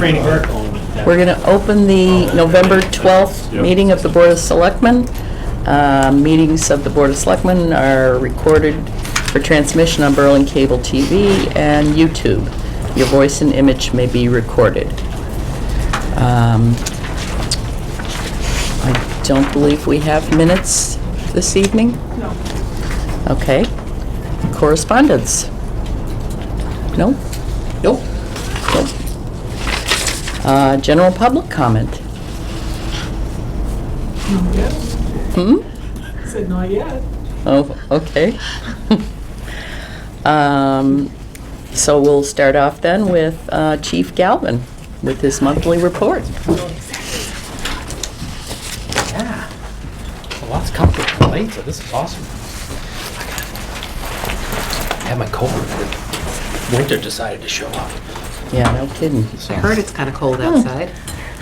training her. We're going to open the November 12th meeting of the Board of Selectmen. Meetings of the Board of Selectmen are recorded for transmission on Berlin Cable TV and YouTube. Your voice and image may be recorded. I don't believe we have minutes this evening? No. Okay. Correspondence? No? Nope. Nope. General public comment? Not yet. Hmm? I said not yet. Oh, okay. So we'll start off then with Chief Galvin with his monthly report. Yeah. A lot's come to plate, so this is awesome. I had my coat on. Winter decided to show up. Yeah, no kidding. I heard it's kind of cold outside.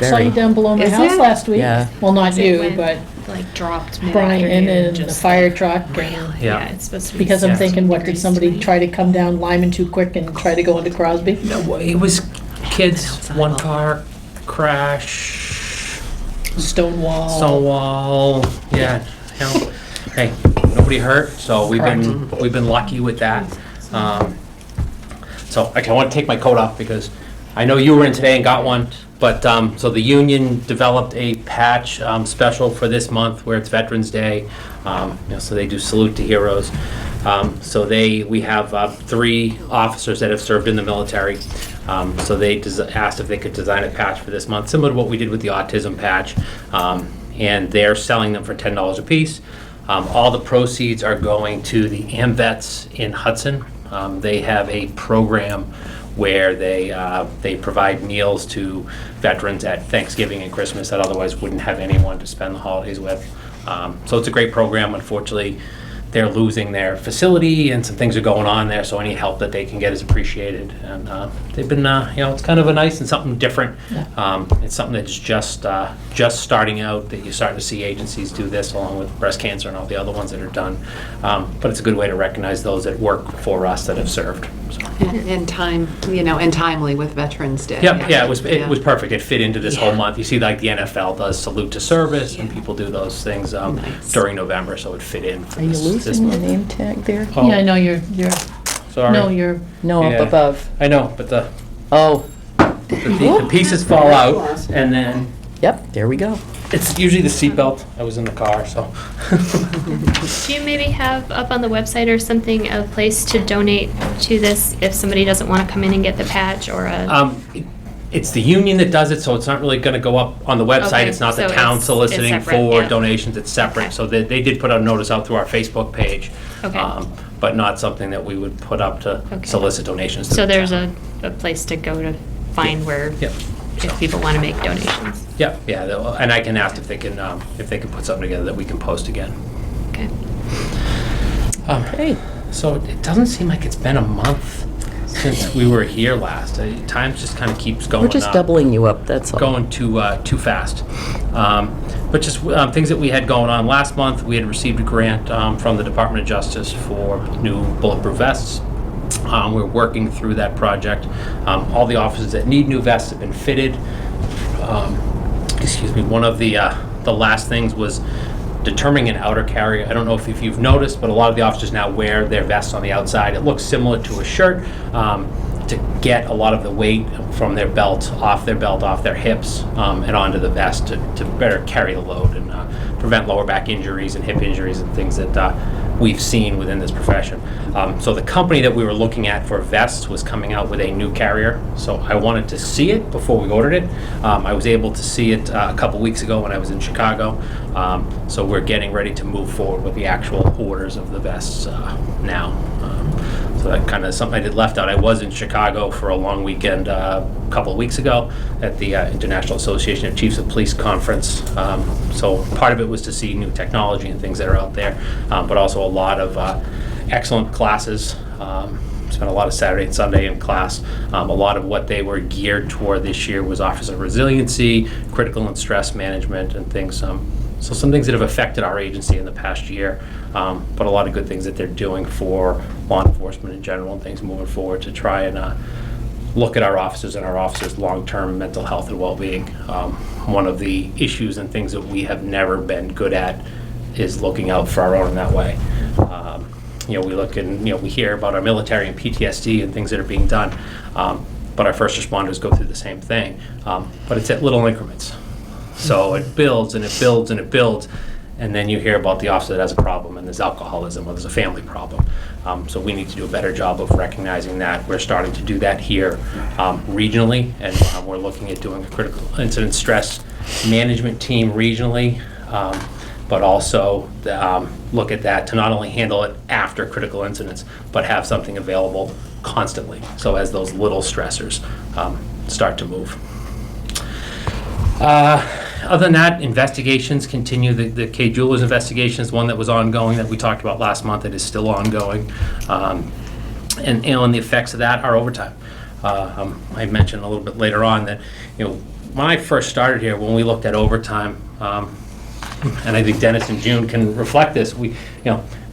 Saw you down below my Is house it? last week. Yeah. Well, not It you, went, but like dropped Brian mid-afternoon and the just fire truck. and- Yeah, Yeah. it's supposed to be. Because I'm 60 thinking, what, did degrees somebody today. try to come down Lyman too quick and try to go into Crosby? No, it was kids, Outside. one car crash, Stonewall. Stonewall, yeah. You know, hey, nobody hurt, so we've been lucky with that. So okay, I want to take my coat off because I know you were in today and got one. But so the union developed a patch special for this month where it's Veterans Day. So they do salute to heroes. So we have 3 officers that have served in the military. So they asked if they could design a patch for this month, similar to what we did with the autism patch. And they're selling them for $10 a piece. All the proceeds are going to the AMVETS in Hudson. They have a program where they provide meals to veterans at Thanksgiving and Christmas that otherwise wouldn't have anyone to spend the holidays with. So it's a great program. Unfortunately, they're losing their facility and some things are going on there, so any help that they can get is appreciated. And they've been, it's kind of a nice and something different. It's something that's just starting out, that you're starting to see agencies do this along with breast cancer and all the other ones that are done. But it's a good way to recognize those that work for us that have served. So. And time, and timely with Veterans Day. Yeah, it was perfect. It fit into this whole Yeah. month. You see, like the NFL does salute to service, and people do those things Nice. during November, so it fit in. For Are you this losing your month. name tag there? Oh, Yeah, no, you're, sorry. no, you're, No, Yeah. up above. I know, but the Oh, pieces fall out, and then yep, there we go. it's usually the seatbelt. I was in the car, so. Do you maybe have up on the website or something a place to donate to this if somebody doesn't want to come in and get the patch or a? It's the union that does it, so it's not really going to go up on the website. Okay, It's not the so town it's soliciting separate, for yeah. donations. It's separate. Okay. So they did put a notice out through our Facebook page. Okay. But not something that we would put up to Okay. solicit donations to So the there's town. a place to go to find where, Yep. if people want to make donations. Yeah, and I can ask if they can put something together that we can post again. Okay. Okay. So it doesn't seem like it's been a month since we were here last. Time just kind of keeps going We're just up. doubling you up, that's all. Going too fast. But just things that we had going on last month, we had received a grant from the Department of Justice for new bulletproof vests. We're working through that project. All the officers that need new vests have been fitted. One of the last things was determining an outer carrier. I don't know if you've noticed, but a lot of the officers now wear their vests on the outside. It looks similar to a shirt. To get a lot of the weight from their belt, off their hips, and onto the vest to better carry the load and prevent lower back injuries and hip injuries and things that we've seen within this profession. So the company that we were looking at for vests was coming out with a new carrier. So I wanted to see it before we ordered it. I was able to see it a couple weeks ago when I was in Chicago. So we're getting ready to move forward with the actual orders of the vests now. So that kind of something I did left out. I was in Chicago for a long weekend a couple of weeks ago at the International Association of Chiefs of Police conference. So part of it was to see new technology and things that are out there, but also a lot of excellent classes. Spent a lot of Saturday and Sunday in class. A lot of what they were geared toward this year was officer resiliency, critical and stress management, and things. So some things that have affected our agency in the past year, but a lot of good things that they're doing for law enforcement in general and things moving forward to try and look at our officers and our officers' long-term mental health and well-being. One of the issues and things that we have never been good at is looking out for our own in that way. We look and, we hear about our military and PTSD and things that are being done, but our first responders go through the same thing, but it's at little increments. So it builds and it builds and it builds, and then you hear about the officer that has a problem, and there's alcoholism, or there's a family problem. So we need to do a better job of recognizing that. We're starting to do that here regionally, and we're looking at doing a critical incident stress management team regionally, but also look at that to not only handle it after critical incidents, but have something available constantly. So as those little stressors start to move. Other than that, investigations continue. The Kay Jewelers investigation is one that was ongoing that we talked about last month. It is still ongoing. And the effects of that are overtime. I mentioned a little bit later on that, when I first started here, when we looked at overtime, and I think Dennis and June can reflect this, we,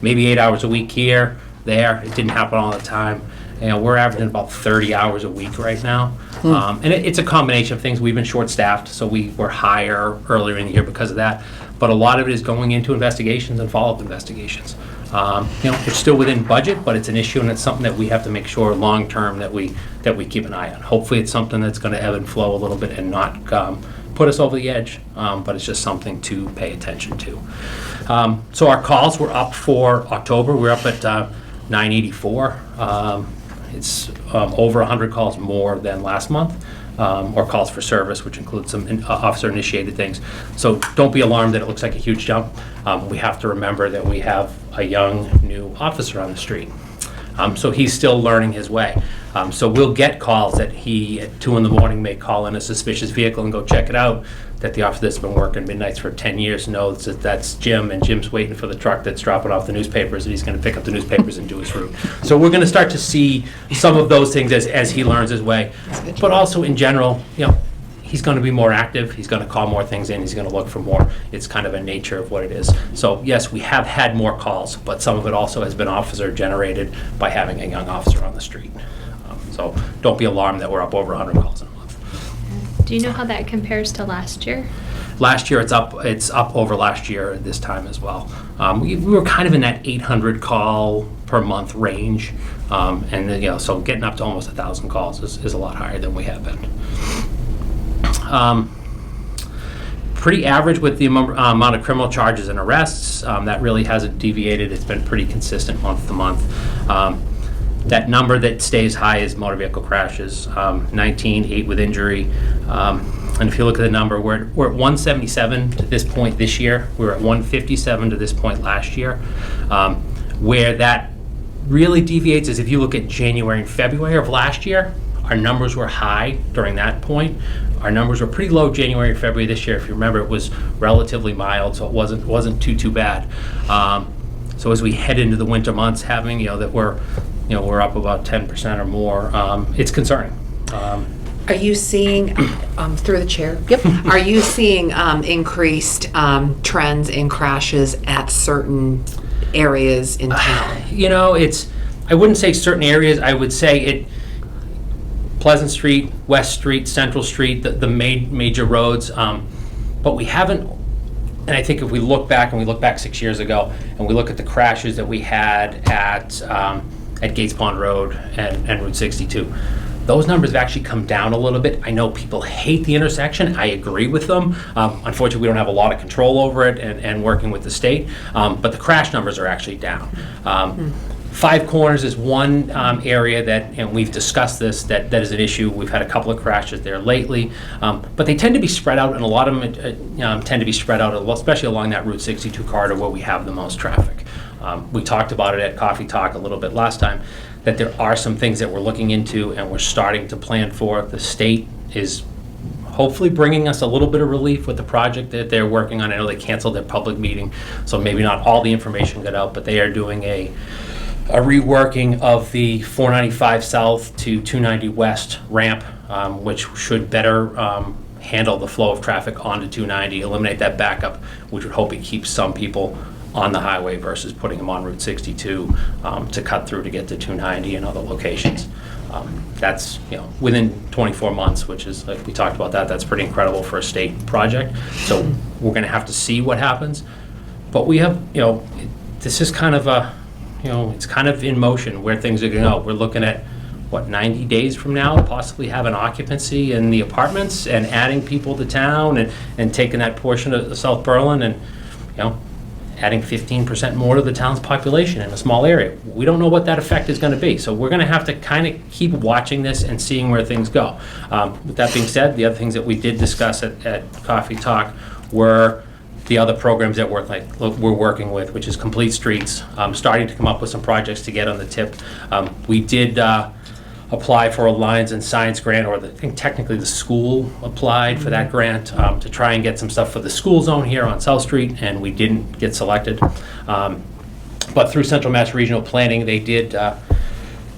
maybe 8 hours a week here, there. It didn't happen all the time. We're averaging about 30 hours a week right now. And it's a combination of things. We've been short-staffed, so we were higher earlier in the year because of that. But a lot of it is going into investigations and follow-up investigations. It's still within budget, but it's an issue, and it's something that we have to make sure long-term that we keep an eye on. Hopefully, it's something that's going to ebb and flow a little bit and not put us over the edge, but it's just something to pay attention to. So our calls were up for October. We're up at 984. It's over 100 calls more than last month, or calls for service, which includes some officer-initiated things. So don't be alarmed that it looks like a huge jump. We have to remember that we have a young new officer on the street. So he's still learning his way. So we'll get calls that he, at 2 in the morning, may call in a suspicious vehicle and go check it out, that the officer that's been working midnights for 10 years knows that that's Jim, and Jim's waiting for the truck that's dropping off the newspapers, and he's going to pick up the newspapers and do his route. So we're going to start to see some of those things as he learns his way. But also in general, he's going to be more active. He's going to call more things in. He's going to look for more. It's kind of a nature of what it is. So yes, we have had more calls, but some of it also has been officer generated by having a young officer on the street. So don't be alarmed that we're up over 100 calls in a month. Do you know how that compares to last year? Last year, it's up over last year at this time as well. We were kind of in that 800 call per month range, and then, so getting up to almost 1,000 calls is a lot higher than we have been. Pretty average with the amount of criminal charges and arrests. That really hasn't deviated. It's been pretty consistent month to month. That number that stays high is motor vehicle crashes, 19, 8 with injury. And if you look at the number, we're at 177 to this point this year. We were at 157 to this point last year. Where that really deviates is if you look at January and February of last year, our numbers were high during that point. Our numbers were pretty low January and February this year. If you remember, it was relatively mild, so it wasn't too bad. So as we head into the winter months, having that we're up about 10% or more, it's concerning. Are you seeing, through the chair? Yep. Are you seeing increased trends in crashes at certain areas in town? I wouldn't say certain areas. I would say Pleasant Street, West Street, Central Street, the major roads. But we haven't, and I think if we look back 6 years ago, and we look at the crashes that we had at Gates Pond Road and Route 62, those numbers have actually come down a little bit. I know people hate the intersection. I agree with them. Unfortunately, we don't have a lot of control over it and working with the state, but the crash numbers are actually down. Five Corners is one area that, and we've discussed this, that is an issue. We've had a couple of crashes there lately, but they tend to be spread out, and a lot of them tend to be spread out, especially along that Route 62 corridor where we have the most traffic. We talked about it at Coffee Talk a little bit last time, that there are some things that we're looking into and we're starting to plan for. The state is hopefully bringing us a little bit of relief with the project that they're working on. I know they canceled their public meeting, so maybe not all the information got out, but they are doing a reworking of the 495 South to 290 West ramp, which should better handle the flow of traffic onto 290, eliminate that backup, which would hopefully keep some people on the highway versus putting them on Route 62 to cut through to get to 290 and other locations. That's, within 24 months, which is, like we talked about that's pretty incredible for a state project. So we're going to have to see what happens. But we have, this is kind of it's kind of in motion where things are going to go. We're looking at, 90 days from now, possibly having occupancy in the apartments and adding people to town and taking that portion of South Berlin and, adding 15% more to the town's population in a small area. We don't know what that effect is going to be. So we're going to have to kind of keep watching this and seeing where things go. With that being said, the other things that we did discuss at Coffee Talk were the other programs that we're working with, which is Complete Streets, starting to come up with some projects to get on the tip. We did apply for a Lines and Science grant, or I think technically the school applied for that grant to try and get some stuff for the school zone here on South Street, and we didn't get selected. But through Central Mass Regional Planning, they did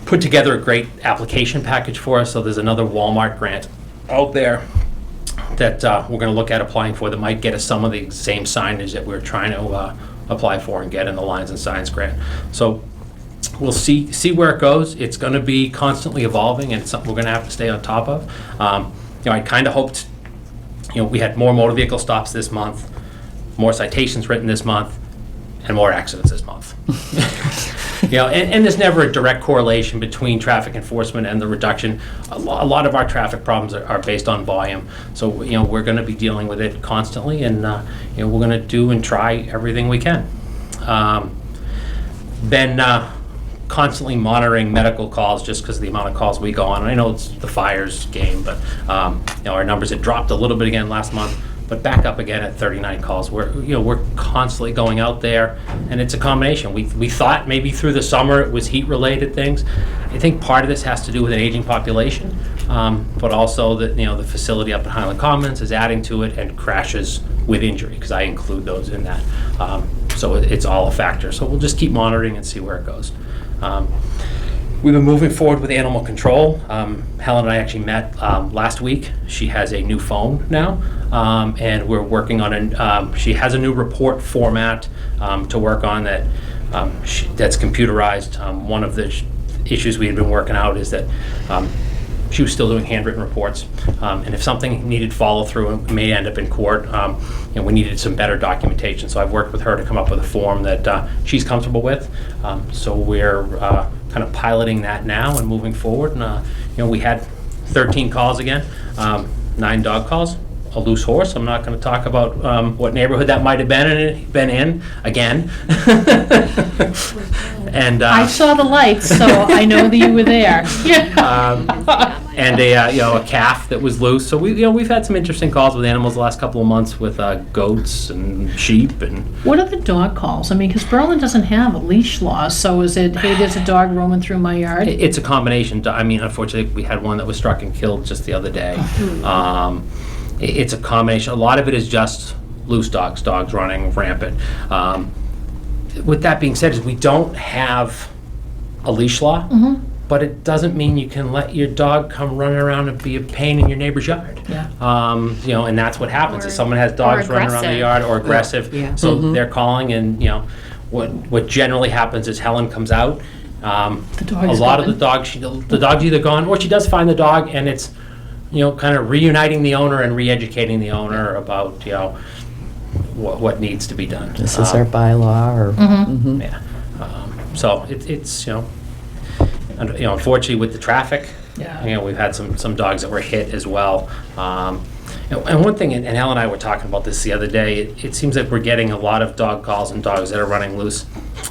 put together a great application package for us. So there's another Walmart grant out there that we're going to look at applying for that might get us some of the same signage that we're trying to apply for and get in the Lines and Science grant. So we'll see where it goes. It's going to be constantly evolving, and it's something we're going to have to stay on top of. I kind of hoped, we had more motor vehicle stops this month, more citations written this month, and more accidents this month. And there's never a direct correlation between traffic enforcement and the reduction. A lot of our traffic problems are based on volume. So, we're going to be dealing with it constantly, and, we're going to do and try everything we can. Constantly monitoring medical calls just because of the amount of calls we go on. And I know it's the fires game, but our numbers had dropped a little bit again last month, but back up again at 39 calls. We're constantly going out there, and it's a combination. We thought maybe through the summer it was heat-related things. I think part of this has to do with an aging population, but also that the facility up at Highland Commons is adding to it, and crashes with injury, because I include those in that. So it's all a factor. So we'll just keep monitoring and see where it goes. We've been moving forward with animal control. Helen and I actually met last week. She has a new phone now, and we're working on she has a new report format to work on that's computerized. One of the issues we had been working out is that she was still doing handwritten reports, and if something needed follow through and may end up in court, we needed some better documentation. So I've worked with her to come up with a form that she's comfortable with. So we're kind of piloting that now and moving forward. And we had 13 calls again, 9 dog calls, a loose horse. I'm not going to talk about what neighborhood that might have been in again. And I saw the lights, so I know that you were there. and a calf that was loose. So we've had some interesting calls with animals the last couple of months with goats and sheep and. What are the dog calls? I mean, because Berlin doesn't have a leash law, so is it, hey, there's a dog roaming through my yard? It's a combination. I mean, unfortunately, we had one that was struck and killed just the other day. It's a combination. A lot of it is just loose dogs running rampant. With that being said, is we don't have a leash law, but it doesn't mean you can let your dog come running around and be a pain in your neighbor's yard. Yeah. And that's what happens. Or- If someone has dogs or running around the aggressive. yard or aggressive, Yeah. so they're calling, and what generally happens is Helen comes out. The dog A is lot of gone. the dog's either gone, or she does find the dog, and it's kind of reuniting the owner and re-educating the owner about what needs to be done. This is our bylaw, or. Mhm. Yeah. So it's unfortunately with the traffic, Yeah. we've had some dogs that were hit as well. And one thing, and Helen and I were talking about this the other day, it seems like we're getting a lot of dog calls and dogs that are running loose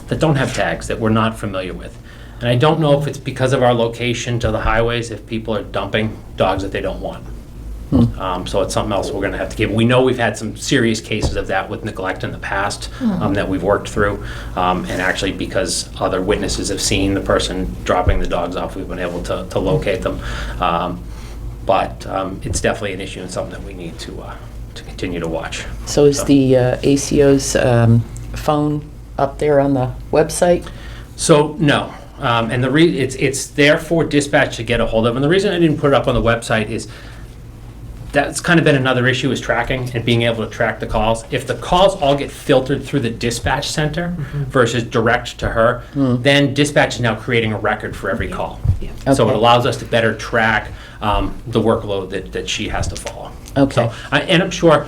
that don't have tags, that we're not familiar with. And I don't know if it's because of our location to the highways, if people are dumping dogs that they don't want. So it's something else we're going to have to give. We know we've had some serious cases of that with neglect in the past that we've worked through. And actually, because other witnesses have seen the person dropping the dogs off, we've been able to locate them. But it's definitely an issue and something that we need to continue to watch. So is the ACO's phone up there on the website? So, no. And it's there for dispatch to get a hold of. And the reason I didn't put it up on the website is that's kind of been another issue, is tracking and being able to track the calls. If the calls all get filtered through the dispatch center versus direct to her, then dispatch is now creating a record for every call. So it Okay. allows us to better track the workload that she has to follow. Okay. So, and I'm sure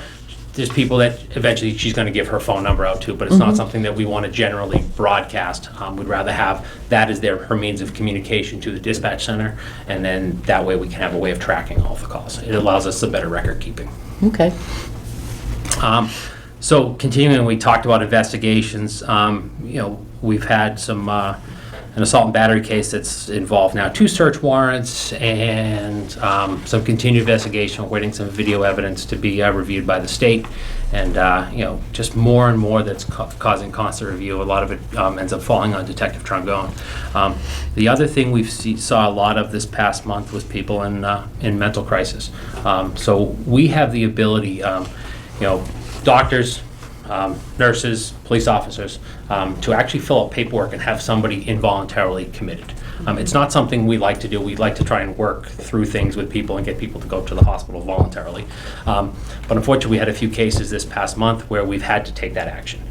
there's people that eventually she's going to give her phone number out to, but it's not something that we want to generally broadcast. We'd rather have that as her means of communication to the dispatch center, and then that way we can have a way of tracking all of the calls. It allows us a better record keeping. Okay. So continuing, we talked about investigations. We've had some, an assault and battery case that's involved now 2 search warrants and some continued investigation, waiting some video evidence to be reviewed by the state. And, just more and more that's causing constant review. A lot of it ends up falling on Detective Trongone. The other thing saw a lot of this past month was people in mental crisis. So we have the ability, doctors, nurses, police officers, to actually fill out paperwork and have somebody involuntarily committed. It's not something we like to do. We like to try and work through things with people and get people to go to the hospital voluntarily. But unfortunately, we had a few cases this past month where we've had to take that action.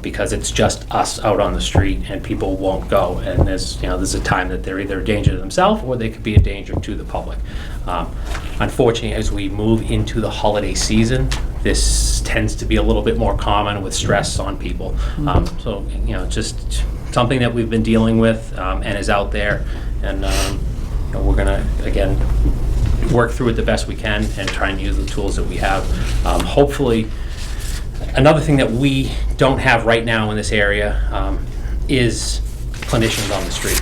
Because it's just us out on the street and people won't go, and there's a time that they're either a danger to themselves or they could be a danger to the public. Unfortunately, as we move into the holiday season, this tends to be a little bit more common with stress on people. So just something that we've been dealing with and is out there, and we're gonna again work through it the best we can and try and use the tools that we have. Hopefully. Another thing that we don't have right now in this area is clinicians on the street.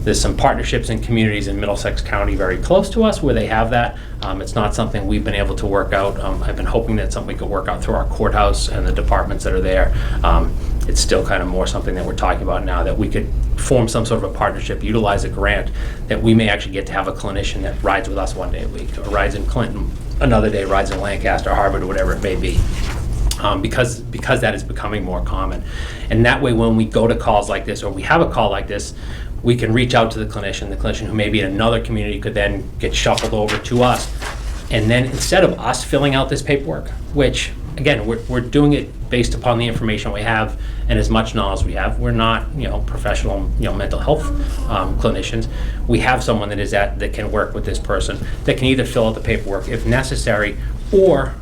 There's some partnerships and communities in Middlesex County very close to us where they have that. It's not something we've been able to work out. I've been hoping that something we could work out through our courthouse and the departments that are there. It's still kind of more something that we're talking about now, that we could form some sort of a partnership, utilize a grant, that we may actually get to have a clinician that rides with us one day a week, or rides in Clinton another day, rides in Lancaster, Harvard, or whatever it may be. Because that is becoming more common. And that way, when we go to calls like this, or we have a call like this, we can reach out to the clinician who may be in another community could then get shuffled over to us. And then instead of us filling out this paperwork, which again, we're doing it based upon the information we have and as much knowledge we have. We're not, professional, mental health clinicians. We have someone that can work with this person, that can either fill out the paperwork if necessary, or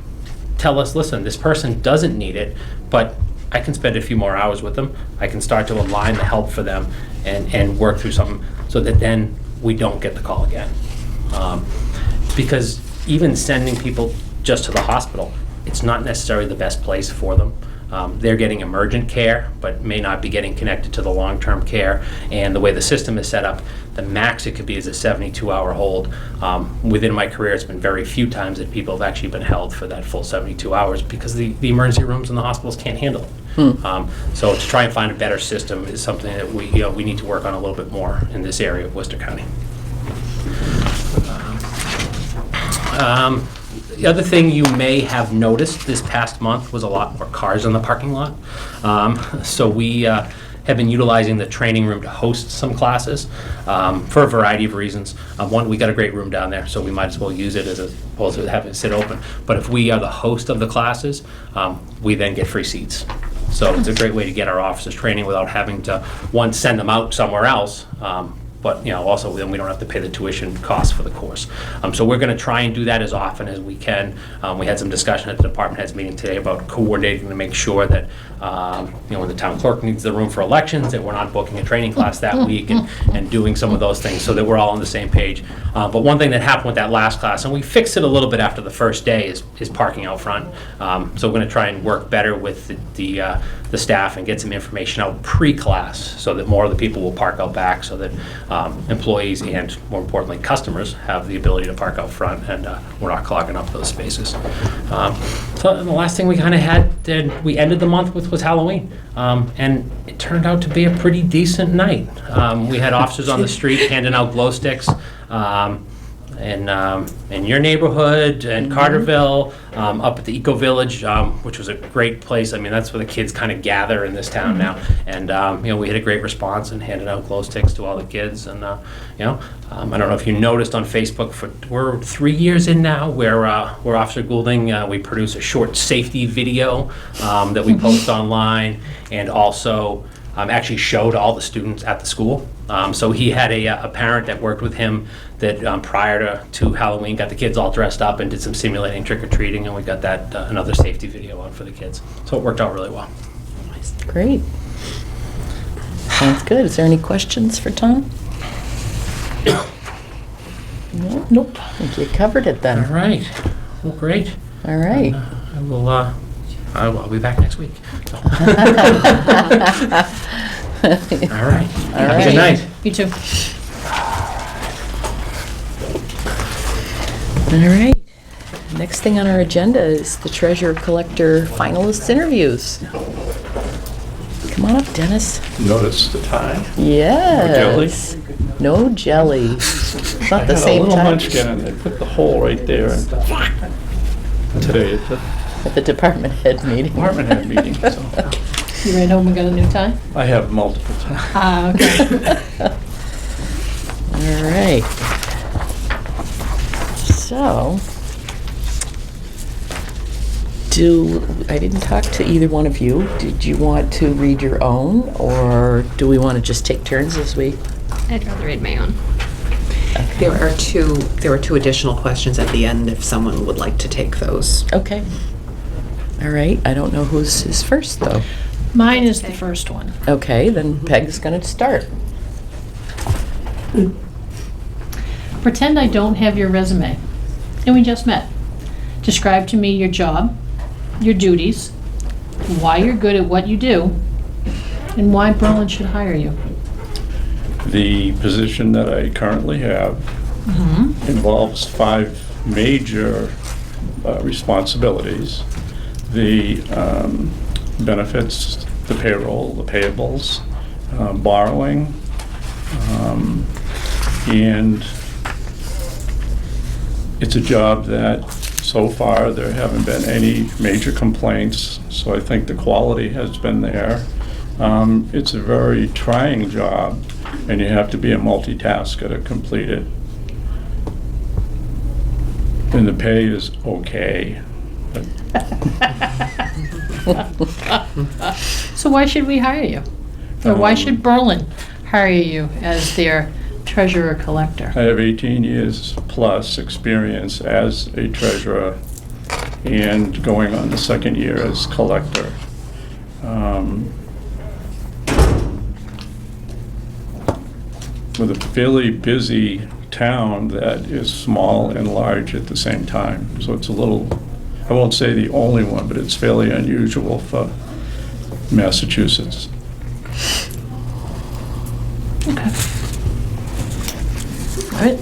tell us, listen, this person doesn't need it, but I can spend a few more hours with them. I can start to align the help for them and work through something so that then we don't get the call again. Because even sending people just to the hospital, it's not necessarily the best place for them. They're getting emergent care, but may not be getting connected to the long-term care. And the way the system is set up, the max it could be is a 72-hour hold. Within my career, it's been very few times that people have actually been held for that full 72 hours because the emergency rooms and the hospitals can't handle it. So to try and find a better system is something that we need to work on a little bit more in this area of Worcester County. The other thing you may have noticed this past month was a lot more cars in the parking lot. So we have been utilizing the training room to host some classes for a variety of reasons. One, we got a great room down there, so we might as well use it as opposed to having it sit open. But if we are the host of the classes, we then get free seats. So it's a great way to get our officers training without having to, one, send them out somewhere else, but also then we don't have to pay the tuition costs for the course. So we're going to try and do that as often as we can. We had some discussion at the department heads meeting today about coordinating to make sure that when the town clerk needs the room for elections, that we're not booking a training class that week and doing some of those things so that we're all on the same page. But one thing that happened with that last class, and we fixed it a little bit after the first day, is parking out front. So we're going to try and work better with the staff and get some information out pre-class so that more of the people will park out back, so that employees and, more importantly, customers have the ability to park out front, and we're not clogging up those spaces. So the last thing we kind of had, we ended the month with was Halloween, and it turned out to be a pretty decent night. We had officers on the street handing out glow sticks. in your neighborhood, in Carterville, up at the Eco Village, which was a great place. I mean, that's where the kids kind of gather in this town now. And, we had a great response and handed out glow sticks to all the kids. And, I don't know if you noticed on Facebook, we're 3 years in now where Officer Goulding, we produce a short safety video that we post online, and also actually showed all the students at the school. So he had a parent that worked with him that prior to Halloween got the kids all dressed up and did some simulating trick-or-treating, and we got that another safety video on for the kids. So it worked out really well. Great. Sounds good. Is there any questions for Tom? No? Nope. I think you covered it All then. right. Well, great. All right. I will. I'll be back next week. So. All right. Have a right. good night. You too. All right. Next thing on our agenda is the treasurer collector finalists interviews. Come on up, Dennis. Notice the time. Yes. No jelly. It's not the same I had a little time munchkin and they put the hole right there. And today at the at the department head meeting. department head meeting, so You ran home and got a new tie? I have multiple times. Ah, okay. All right. So, I didn't talk to either one of you. Did you want to read your own, or do we want to just take turns as we? I'd rather read my own. There were two additional questions at the end if someone would like to take those. Okay. All right. I don't know whose is first, though. Mine is the first one. Okay, then Peg's going to start. Pretend I don't have your resume, and we just met. Describe to me your job, your duties, why you're good at what you do, and why Berlin should hire you. The position that I currently have involves 5 major responsibilities. The benefits, the payroll, the payables, borrowing, and it's a job that so far there haven't been any major complaints, so I think the quality has been there. It's a very trying job, and you have to be a multitasker to complete it. And the pay is okay. But So why should we hire you? Or why should Berlin hire you as their treasurer collector? I have 18 years plus experience as a treasurer and going on the 2nd year as collector. With a fairly busy town that is small and large at the same time. So it's a little, I won't say the only one, but it's fairly unusual for Massachusetts. Okay. All right.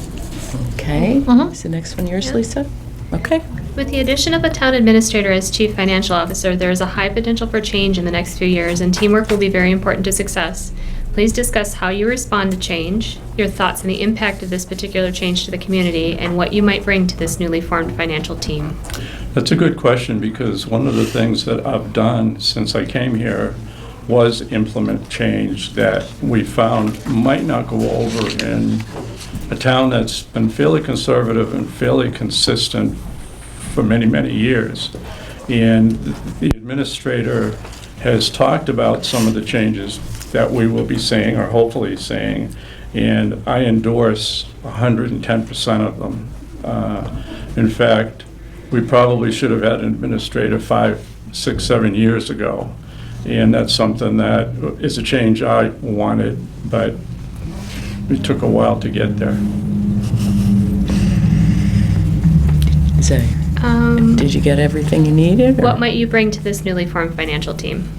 Okay. Mhm. Is the next one yours, Yeah. Lisa? Okay. With the addition of a town administrator as chief financial officer, there is a high potential for change in the next few years, and teamwork will be very important to success. Please discuss how you respond to change, your thoughts on the impact of this particular change to the community, and what you might bring to this newly formed financial team. That's a good question, because one of the things that I've done since I came here was implement change that we found might not go over in a town that's been fairly conservative and fairly consistent for many, many years. And the administrator has talked about some of the changes that we will be seeing, or hopefully seeing, and I endorse 110% of them. In fact, we probably should have had an administrator 5, 6, 7 years ago, and that's something that is a change I wanted, but it took a while to get there. So, did you get everything you needed? or- What might you bring to this newly formed financial team?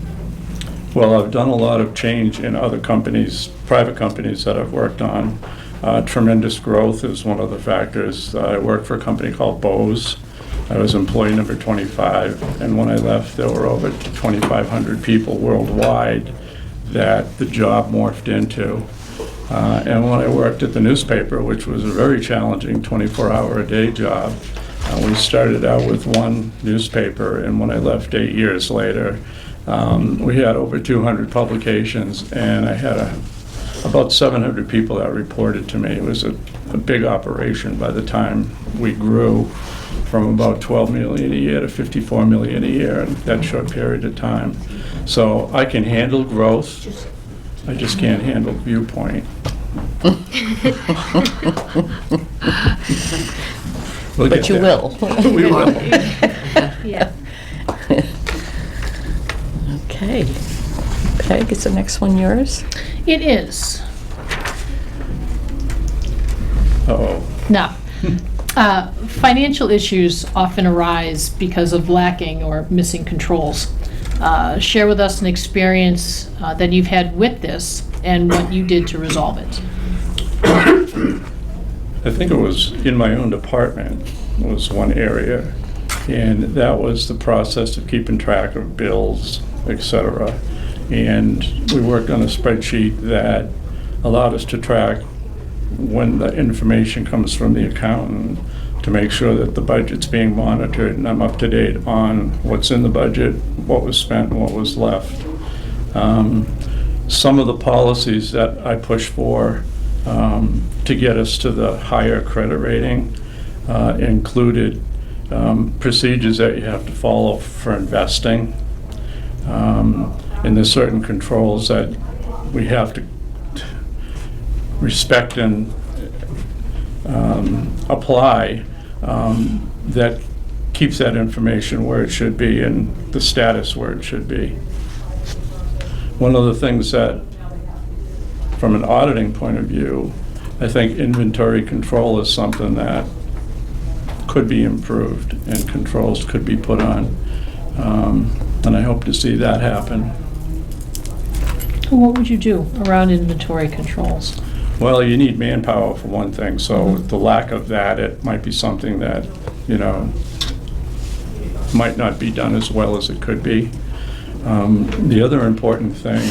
Well, I've done a lot of change in other companies, private companies that I've worked on. Tremendous growth is one of the factors. I worked for a company called Bose. I was employee number 25, and when I left, there were over 2,500 people worldwide that the job morphed into. And when I worked at the newspaper, which was a very challenging 24-hour-a-day job, we started out with one newspaper, and when I left 8 years later, we had over 200 publications, and I had about 700 people that reported to me. It was a big operation by the time we grew from about 12 million a year to 54 million a year in that short period of time. So I can handle growth, I just can't handle viewpoint. We'll But get you there. will. We will. Yeah. Okay. Peg, is the next one yours? It is. Uh-oh. Now, financial issues often arise because of lacking or missing controls. Share with us an experience that you've had with this and what you did to resolve it. I think it was in my own department was one area, and that was the process of keeping track of bills, etc. And we worked on a spreadsheet that allowed us to track when the information comes from the accountant to make sure that the budget's being monitored and I'm up to date on what's in the budget, what was spent, and what was left. Some of the policies that I push for to get us to the higher credit rating included procedures that you have to follow for investing. And there's certain controls that we have to respect and apply that keeps that information where it should be and the status where it should be. One of the things that, from an auditing point of view, I think inventory control is something that could be improved and controls could be put on. And I hope to see that happen. What would you do around inventory controls? Well, you need manpower for one thing, so with the lack of that, it might be something that, might not be done as well as it could be. The other important thing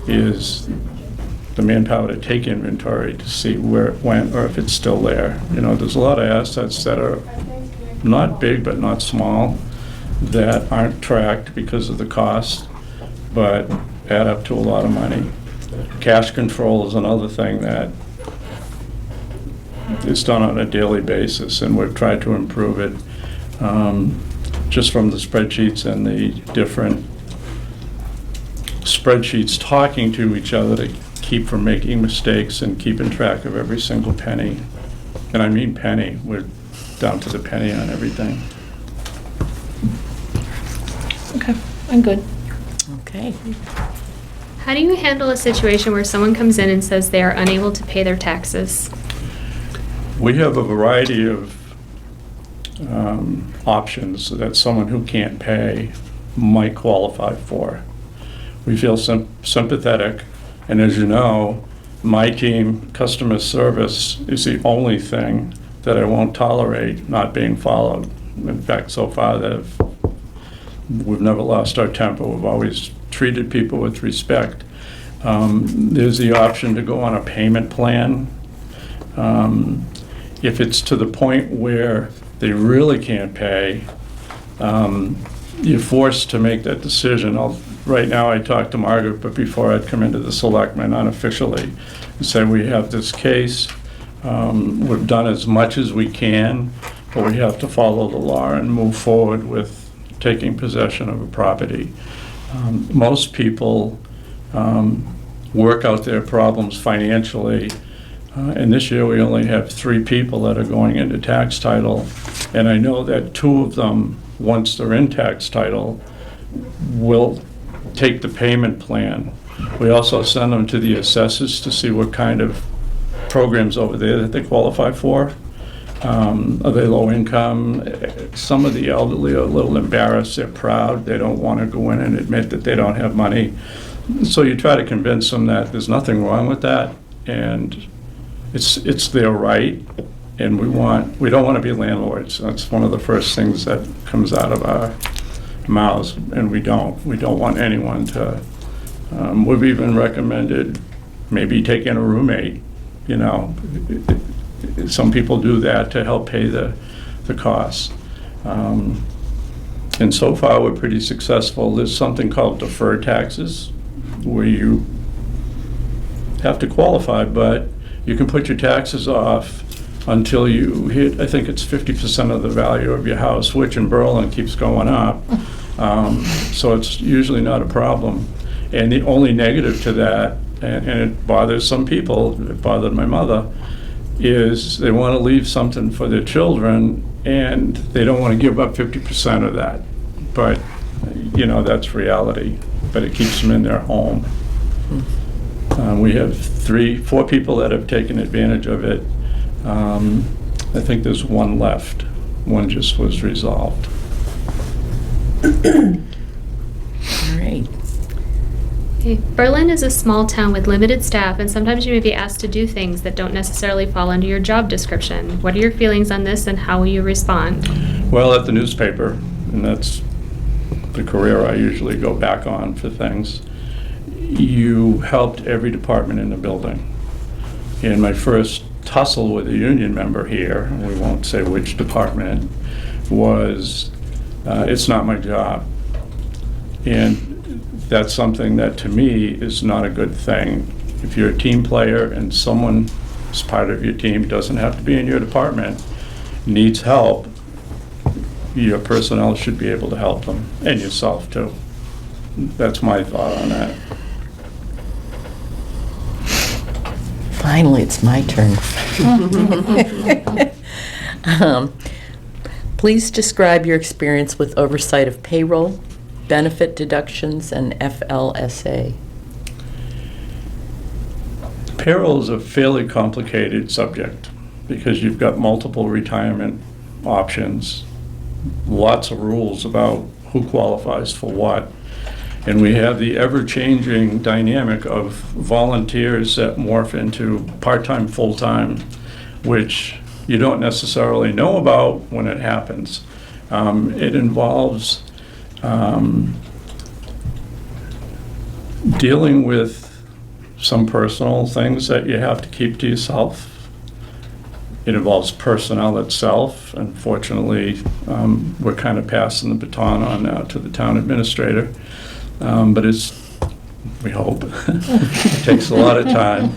is the manpower to take inventory to see where it went or if it's still there. There's a lot of assets that are not big but not small that aren't tracked because of the cost, but add up to a lot of money. Cash control is another thing that is done on a daily basis, and we've tried to improve it just from the spreadsheets and the different spreadsheets talking to each other to keep from making mistakes and keeping track of every single penny. And I mean penny, we're down to the penny on everything. Okay, I'm good. Okay. How do you handle a situation where someone comes in and says they are unable to pay their taxes? We have a variety of options that someone who can't pay might qualify for. We feel sympathetic, and as you know, my team, customer service, is the only thing that I won't tolerate not being followed. In fact, so far we've never lost our temper. We've always treated people with respect. There's the option to go on a payment plan. If it's to the point where they really can't pay, you're forced to make that decision. Right now, I talked to Margaret, but before I'd come into the selectmen unofficially and say, we have this case. We've done as much as we can, but we have to follow the law and move forward with taking possession of a property. Most people work out their problems financially, and this year we only have 3 people that are going into tax title, and I know that 2 of them, once they're in tax title, will take the payment plan. We also send them to the assessors to see what kind of programs over there that they qualify for. Are they low income? Some of the elderly are a little embarrassed, they're proud, they don't want to go in and admit that they don't have money. So you try to convince them that there's nothing wrong with that, and it's their right, and we don't want to be landlords. That's one of the first things that comes out of our mouths, and we don't want anyone to. We've even recommended maybe take in a roommate, you know. Some people do that to help pay the costs. And so far, we're pretty successful. There's something called deferred taxes, where you have to qualify, but you can put your taxes off until you hit, I think it's 50% of the value of your house, which in Berlin keeps going up. So it's usually not a problem. And the only negative to that, and it bothers some people, it bothered my mother, is they want to leave something for their children, and they don't want to give up 50% of that. But, you know, that's reality. But it keeps them in their home. We have 4 people that have taken advantage of it. I think there's one left. One just was resolved. All right. Okay. Berlin is a small town with limited staff, and sometimes you may be asked to do things that don't necessarily fall under your job description. What are your feelings on this, and how will you respond? Well, at the newspaper, and that's the career I usually go back on for things, you helped every department in the building. In my first tussle with a union member here, we won't say which department, was it's not my job. And that's something that to me is not a good thing. If you're a team player and someone is part of your team, doesn't have to be in your department, needs help, your personnel should be able to help them, and yourself too. That's my thought on that. Finally, it's my turn. Please describe your experience with oversight of payroll, benefit deductions, and FLSA. Payroll is a fairly complicated subject because you've got multiple retirement options, lots of rules about who qualifies for what. And we have the ever-changing dynamic of volunteers that morph into part-time, full-time, which you don't necessarily know about when it happens. It involves dealing with some personal things that you have to keep to yourself. It involves personnel itself. Unfortunately, we're kind of passing the baton on now to the town administrator. But we hope, it takes a lot of time.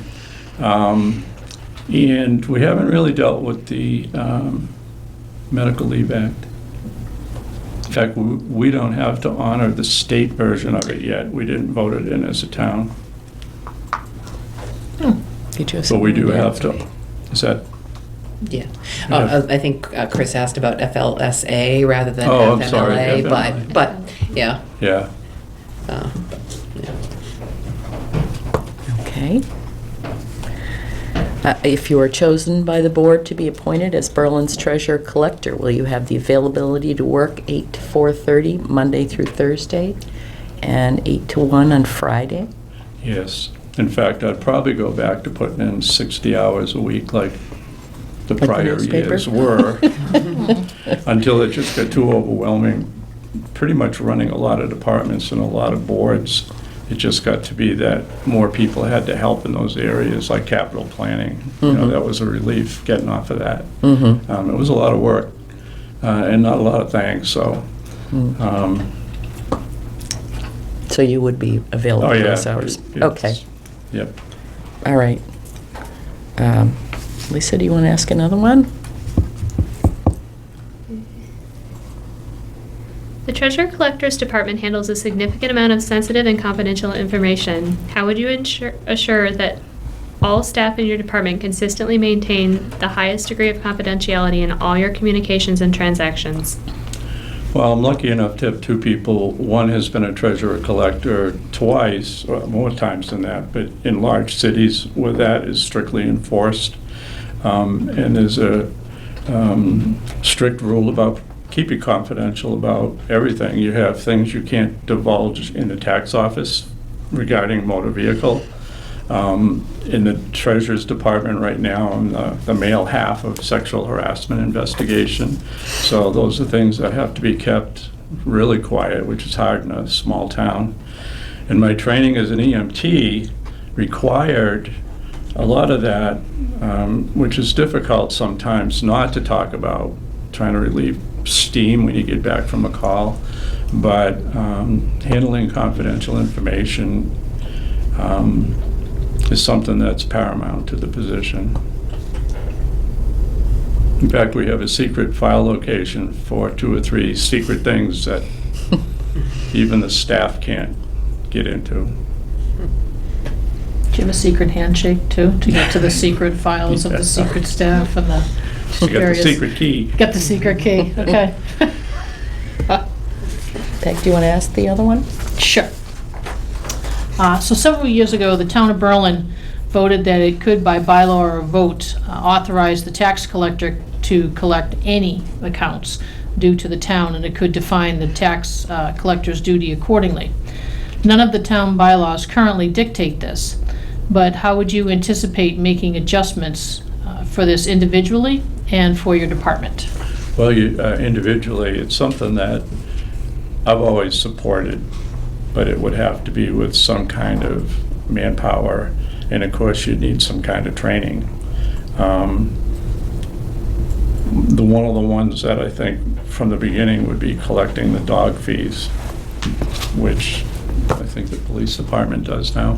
And we haven't really dealt with the Medical Leave Act. In fact, we don't have to honor the state version of it yet. We didn't vote it in as a town. Did you have But we do something to have add? to. Is that? Yeah. Yeah. I think Chris asked about FLSA rather than Oh, I'm FMLA, sorry, FMLA. but yeah. Yeah. Yeah. Okay. If you are chosen by the board to be appointed as Berlin's treasurer collector, will you have the availability to work 8 to 4:30 Monday through Thursday and 8 to 1 on Friday? Yes. In fact, I'd probably go back to putting in 60 hours a week like the Like the prior newspaper? years were, until it just got too overwhelming. Pretty much running a lot of departments and a lot of boards, it just got to be that more people had to help in those areas, like capital planning. You know, that was a relief getting off of that. It was a lot of work and not a lot of thanks, so. So you would be available Oh, for yeah. those hours? It's- Okay, Yep. all right. Lisa, do you want to ask another one? The Treasurer Collector's Department handles a significant amount of sensitive and confidential information. How would you assure that all staff in your department consistently maintain the highest degree of confidentiality in all your communications and transactions? Well, I'm lucky enough to have 2 people. One has been a treasurer collector twice, or more times than that, but in large cities where that is strictly enforced. And there's a strict rule about keeping confidential about everything. You have things you can't divulge in the tax office regarding motor vehicle. In the Treasurer's Department right now, I'm the male half of sexual harassment investigation. So those are things that have to be kept really quiet, which is hard in a small town. In my training as an EMT, required a lot of that, which is difficult sometimes not to talk about, trying to relieve steam when you get back from a call, but handling confidential information is something that's paramount to the position. In fact, we have a secret file location for 2 or 3 secret things that even the staff can't get into. Do you have a secret handshake too, to get to the secret files of the secret staff and the You got the various? secret key. Got the secret key, okay. Peg, do you want to ask the other one? Sure. So several years ago, the town of Berlin voted that it could, by bylaw or vote, authorize the tax collector to collect any accounts due to the town, and it could define the tax collector's duty accordingly. None of the town bylaws currently dictate this, but how would you anticipate making adjustments for this individually and for your department? Well, individually, it's something that I've always supported, but it would have to be with some kind of manpower, and of course, you'd need some kind of training. One of the ones that I think from the beginning would be collecting the dog fees, which I think the police department does now.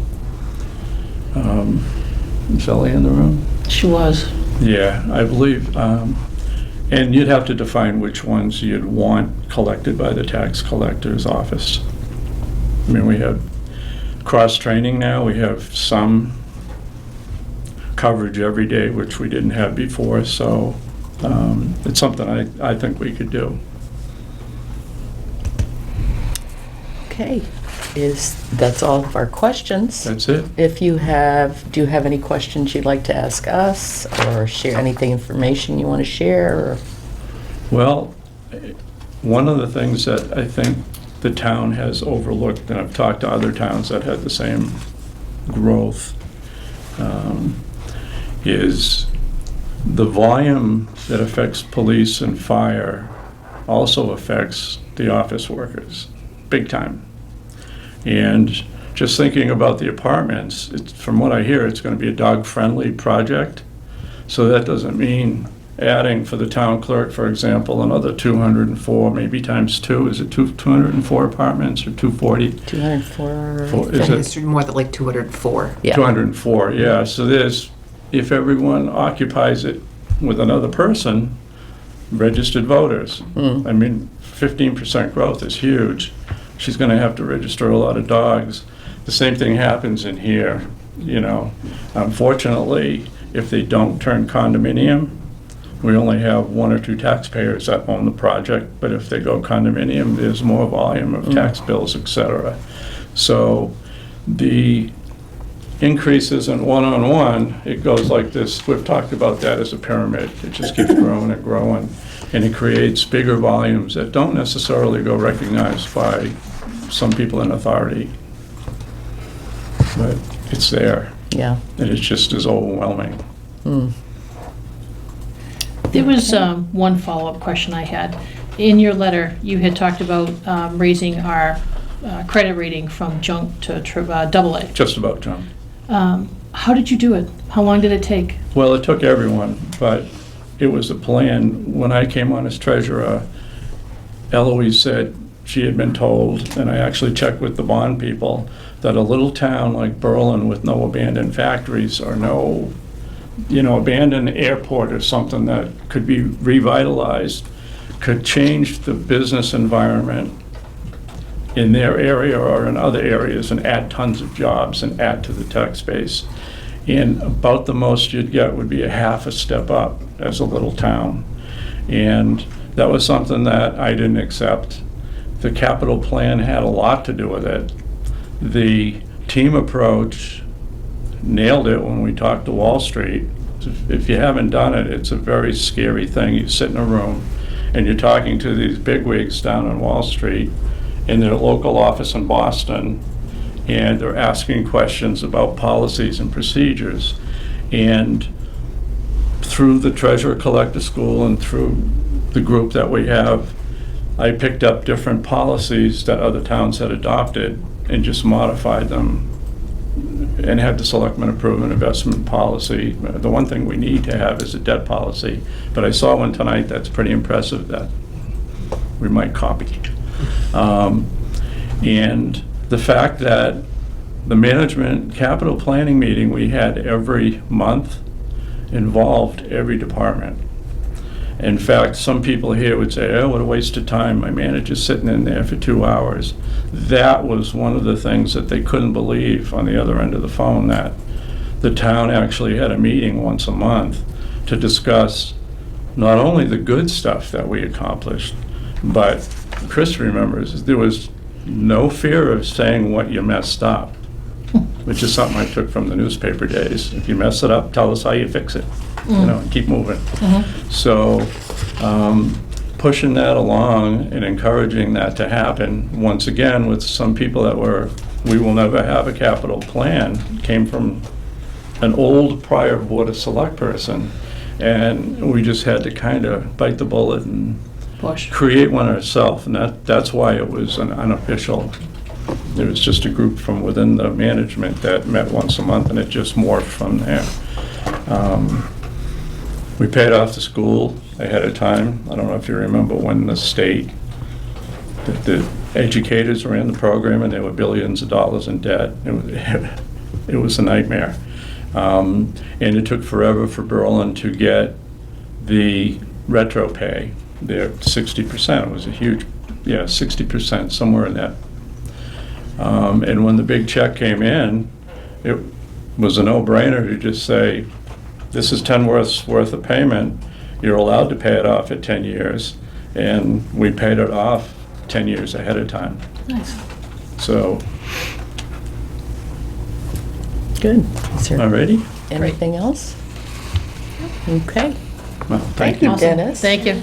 Is Ellie in the room? She was. Yeah, I believe, and you'd have to define which ones you'd want collected by the tax collector's office. I mean, we have cross-training now, we have some coverage every day, which we didn't have before, so it's something I think we could do. Okay, that's all of our questions. That's it. Do you have any questions you'd like to ask us, or share information you want to share? Or? Well, one of the things that I think the town has overlooked, and I've talked to other towns that had the same growth, is the volume that affects police and fire also affects the office workers, big time. And just thinking about the apartments, from what I hear, it's going to be a dog-friendly project. So that doesn't mean adding for the town clerk, for example, another 204, maybe times 2. Is it 204 apartments or 240? 204. Is It's it more than like 204. Yeah. 204? Yeah. So if everyone occupies it with another person, registered voters. I mean, 15% growth is huge. She's going to have to register a lot of dogs. The same thing happens in here, Unfortunately, if they don't turn condominium, we only have 1 or 2 taxpayers that own the project, but if they go condominium, there's more volume of tax bills, et cetera. So the increases in one-on-one, it goes like this. We've talked about that as a pyramid. It just keeps growing and growing, and it creates bigger volumes that don't necessarily go recognized by some people in authority. But it's there, Yeah. and it's just as overwhelming. There was one follow-up question I had. In your letter, you had talked about raising our credit rating from junk to AA. Just about, John. How did you do it? How long did it take? Well, it took everyone, but it was a plan. When I came on as treasurer, Eloise said she had been told, and I actually checked with the bond people, that a little town like Berlin with no abandoned factories or no, abandoned airport or something that could be revitalized could change the business environment in their area or in other areas and add tons of jobs and add to the tax base. And about the most you'd get would be a half a step up as a little town. And that was something that I didn't accept. The capital plan had a lot to do with it. The team approach nailed it when we talked to Wall Street. If you haven't done it, it's a very scary thing. You sit in a room and you're talking to these bigwigs down on Wall Street in their local office in Boston, and they're asking questions about policies and procedures. And through the Treasurer Collector School and through the group that we have, I picked up different policies that other towns had adopted and just modified them and had the selectmen approve an investment policy. The one thing we need to have is a debt policy, but I saw one tonight that's pretty impressive that we might copy. And the fact that the management capital planning meeting we had every month involved every department. In fact, some people here would say, oh, what a waste of time, my manager's sitting in there for 2 hours. That was one of the things that they couldn't believe on the other end of the phone, that the town actually had a meeting once a month to discuss not only the good stuff that we accomplished, but Chris remembers, there was no fear of saying what you messed up, which is something I took from the newspaper days. If you mess it up, tell us how you fix it, you know, and keep moving. So, pushing that along and encouraging that to happen, once again, with some people that were, we will never have a capital plan, came from an old prior Board of Select person, and we just had to kind of bite the bullet and Push. create one ourselves, and that's why it was an unofficial. It was just a group from within the management that met once a month, and it just morphed from there. We paid off the school ahead of time. I don't know if you remember when the state, the educators ran the program, and there were billions of dollars in debt. It was a nightmare. And it took forever for Berlin to get the retro pay. Their 60%, it was a huge, 60%, somewhere in that. And when the big check came in, it was a no-brainer to just say, this is 10 worth of payment, you're allowed to pay it off at 10 years, and we paid it off 10 years ahead of time. Nice. So, Good. Is there alrighty? anything else? Okay. Well, Thank you, Awesome. Dennis. Thank you.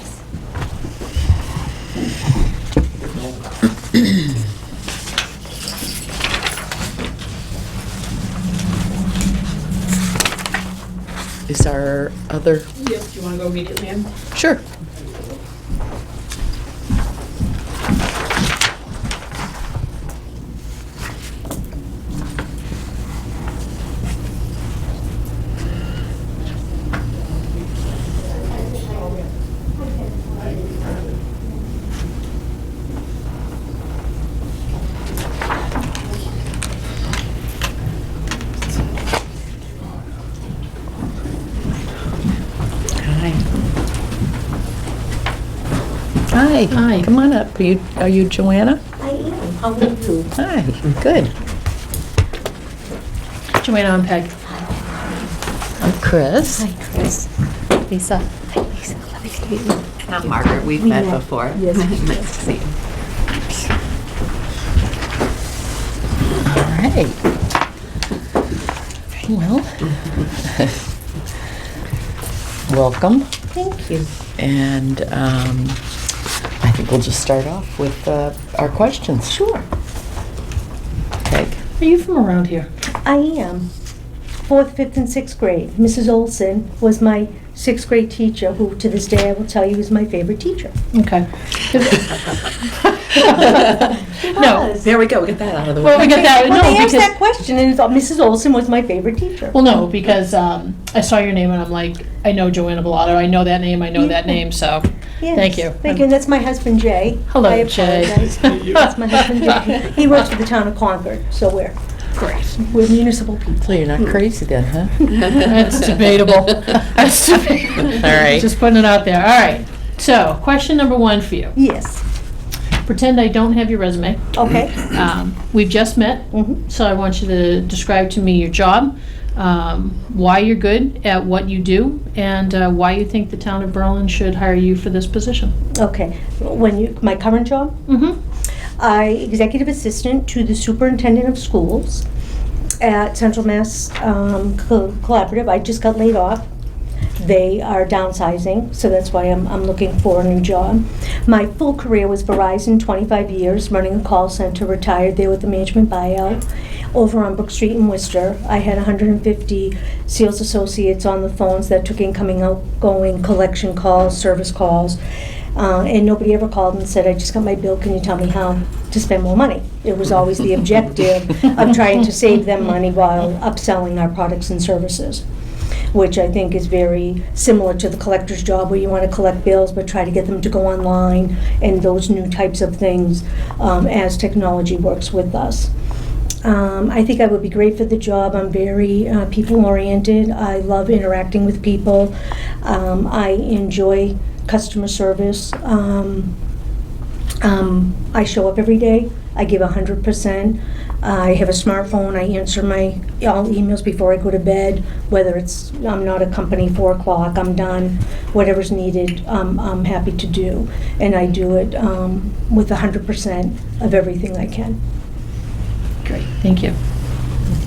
Is our other, Yep, do you want to go immediately in? sure. Hi. Hi. Come on up. Are you Joanna? I am. How are you? Hi, good. Joanna, I'm Peg. I'm Chris. Hi, Chris. Lisa. Hi, Lisa. Lovely to meet you. And I'm Margaret, we've We met met. before. Yes. Nice to see you. All right. Well, welcome. Thank you. And I think we'll just start off with our questions. Sure. Peg. Are you from around here? I am. 4th, 5th, and 6th grade. Mrs. Olson was my 6th grade teacher, who to this day I will tell you is my favorite teacher. Okay. No. Was. There we go. We get that out of the way. Well, we got that. Well, No, they asked because that question and thought Mrs. Olson was my favorite teacher. well, no, because I saw your name and I'm like, I know Joanna Bellato. I know that name. I know that name. So, Yes. thank you. Thank you. And that's my husband, Jay. Hello, I Jay. apologize. That's my husband, Jay. He works for the town of Concord, so we're municipal people. So you're not crazy then, huh? That's debatable. That's debatable. All right. Just putting it out there. All right. So, question number 1 for you. Yes. Pretend I don't have your resume. Okay. We've just met, Mhm. so I want you to describe to me your job, why you're good at what you do, and why you think the town of Berlin should hire you for this position. Okay. My current job? Mm-hmm. Executive assistant to the superintendent of schools at Central Mass Collaborative. I just got laid off. They are downsizing, so that's why I'm looking for a new job. My full career was Verizon, 25 years, running a call center, retired there with the management buyout. Over on Brook Street in Worcester, I had 150 sales associates on the phones that took incoming, outgoing, collection calls, service calls. And nobody ever called and said, I just got my bill, can you tell me how to spend more money? It was always the objective of trying to save them money while upselling our products and services, which I think is very similar to the collector's job, where you want to collect bills but try to get them to go online and those new types of things as technology works with us. I think I would be great for the job. I'm very people-oriented. I love interacting with people. I enjoy customer service. I show up every day. I give 100%. I have a smartphone. I answer all emails before I go to bed, whether it's, I'm not a company, 4 o'clock, I'm done. Whatever's needed, I'm happy to do. And I do it with 100% of everything I can. Great, thank you.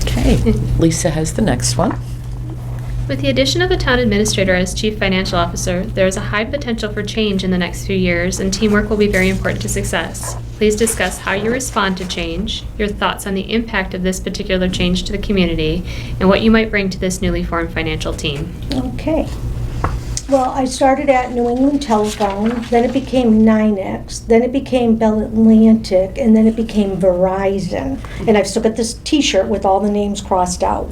Okay, Lisa has the next one. With the addition of a town administrator as chief financial officer, there is a high potential for change in the next few years, and teamwork will be very important to success. Please discuss how you respond to change, your thoughts on the impact of this particular change to the community, and what you might bring to this newly formed financial team. Okay. Well, I started at New England Telephone, then it became NYNEX, then it became Bell Atlantic, and then it became Verizon. And I've still got this T-shirt with all the names crossed out.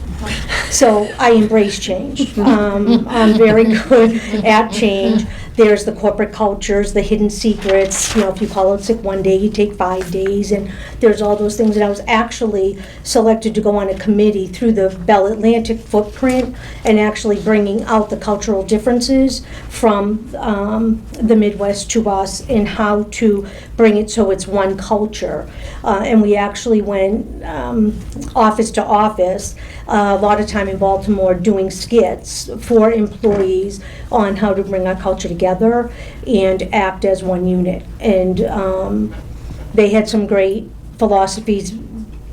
So I embrace change. I'm very good at change. There's the corporate cultures, the hidden secrets. You know, if you call out sick one day, you take 5 days, and there's all those things. And I was actually selected to go on a committee through the Bell Atlantic footprint and actually bringing out the cultural differences from the Midwest to us and how to bring it so it's one culture. And we actually went office to office, a lot of time in Baltimore, doing skits for employees on how to bring our culture together and act as one unit. And they had some great philosophies.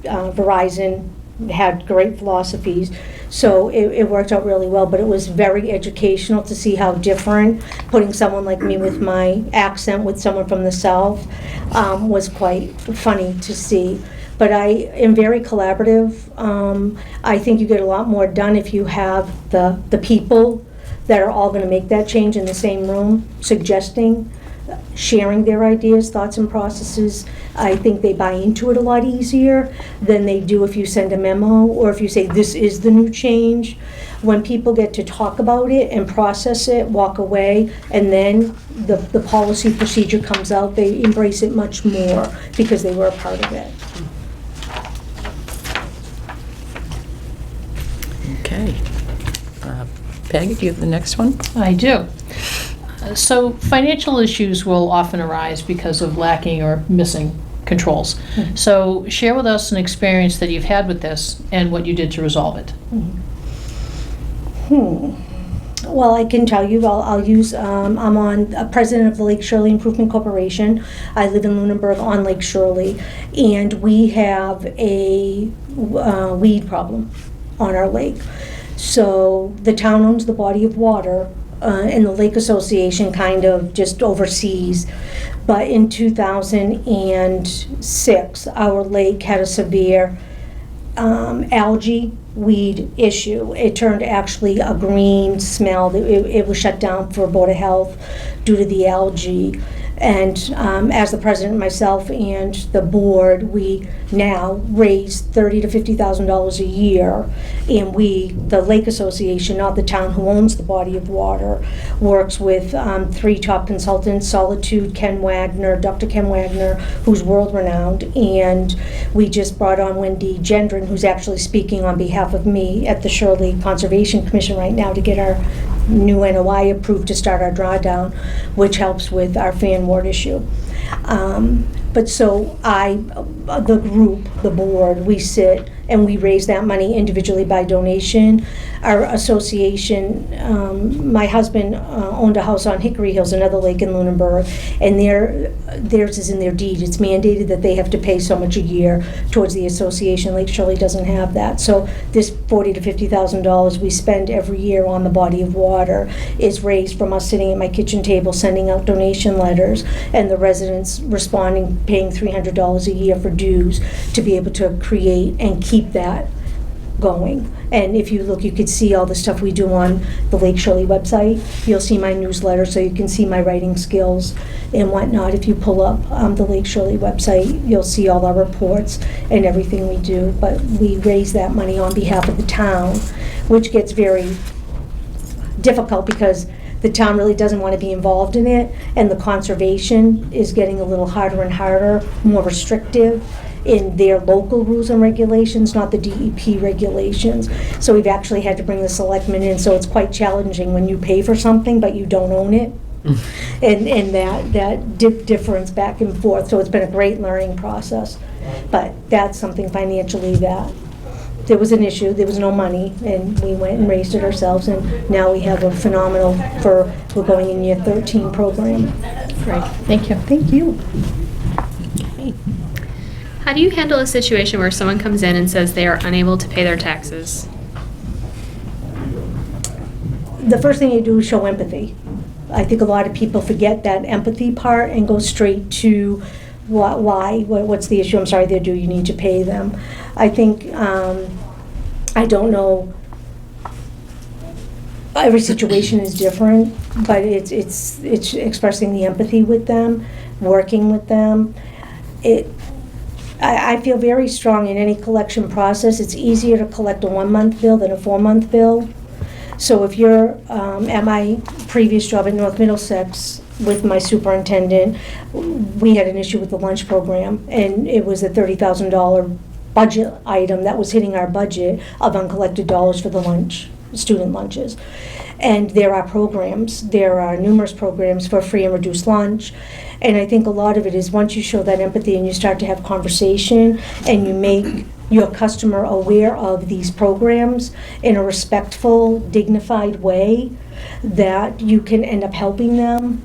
Verizon had great philosophies, so it worked out really well, but it was very educational to see how different putting someone like me with my accent with someone from the South was quite funny to see. But I am very collaborative. I think you get a lot more done if you have the people that are all going to make that change in the same room, suggesting, sharing their ideas, thoughts, and processes. I think they buy into it a lot easier than they do if you send a memo or if you say, this is the new change. When people get to talk about it and process it, walk away, and then the policy procedure comes out, they embrace it much more because they were a part of it. Okay. Peggy, do you have the next one? I do. So financial issues will often arise because of lacking or missing controls. So share with us an experience that you've had with this and what you did to resolve it. Well, I can tell you, I'll use, I'm on president of the Lake Shirley Improvement Corporation. I live in Lunenburg on Lake Shirley, and we have a weed problem on our lake. So the town owns the body of water, and the Lake Association kind of just oversees. But in 2006, our lake had a severe algae weed issue. It turned actually a green smell. It was shut down for Board of Health due to the algae. And as the president, myself, and the board, we now raise $30,000 to $50,000 a year. And we, the Lake Association, not the town who owns the body of water, works with 3 top consultants, Solitude, Ken Wagner, Dr. Ken Wagner, who's world-renowned. And we just brought on Wendy Gendron, who's actually speaking on behalf of me at the Shirley Conservation Commission right now to get our new NOI approved to start our drawdown, which helps with our fan ward issue. But so the group, the board, we sit and we raise that money individually by donation. Our association, my husband owned a house on Hickory Hills, another lake in Lunenburg, and theirs is in their deed. It's mandated that they have to pay so much a year towards the association. Lake Shirley doesn't have that. So this $40,000 to $50,000 we spend every year on the body of water is raised from us sitting at my kitchen table sending out donation letters, and the residents responding, paying $300 a year for dues to be able to create and keep that going. And if you look, you could see all the stuff we do on the Lake Shirley website. You'll see my newsletter, so you can see my writing skills and whatnot. If you pull up the Lake Shirley website, you'll see all our reports and everything we do. But we raise that money on behalf of the town, which gets very difficult because the town really doesn't want to be involved in it, and the conservation is getting a little harder and harder, more restrictive in their local rules and regulations, not the DEP regulations. So we've actually had to bring the selectmen in, so it's quite challenging when you pay for something but you don't own it. And that difference back and forth, so it's been a great learning process. But that's something financially that there was an issue, there was no money, and we went and raised it ourselves, and now we have a phenomenal, we're going in year 13 program. Great, thank you. Thank you. How do you handle a situation where someone comes in and says they are unable to pay their taxes? The first thing you do is show empathy. I think a lot of people forget that empathy part and go straight to what's the issue? I'm sorry, they're due, you need to pay them. I think, I don't know, every situation is different, but it's expressing the empathy with them, working with them. I feel very strong in any collection process. It's easier to collect a 1-month bill than a 4-month bill. So if you're at my previous job at North Middlesex with my superintendent, we had an issue with the lunch program, and it was a $30,000 budget item that was hitting our budget of uncollected dollars for the lunch, student lunches. And there are programs, there are numerous programs for free and reduced lunch. And I think a lot of it is once you show that empathy and you start to have conversation and you make your customer aware of these programs in a respectful, dignified way, that you can end up helping them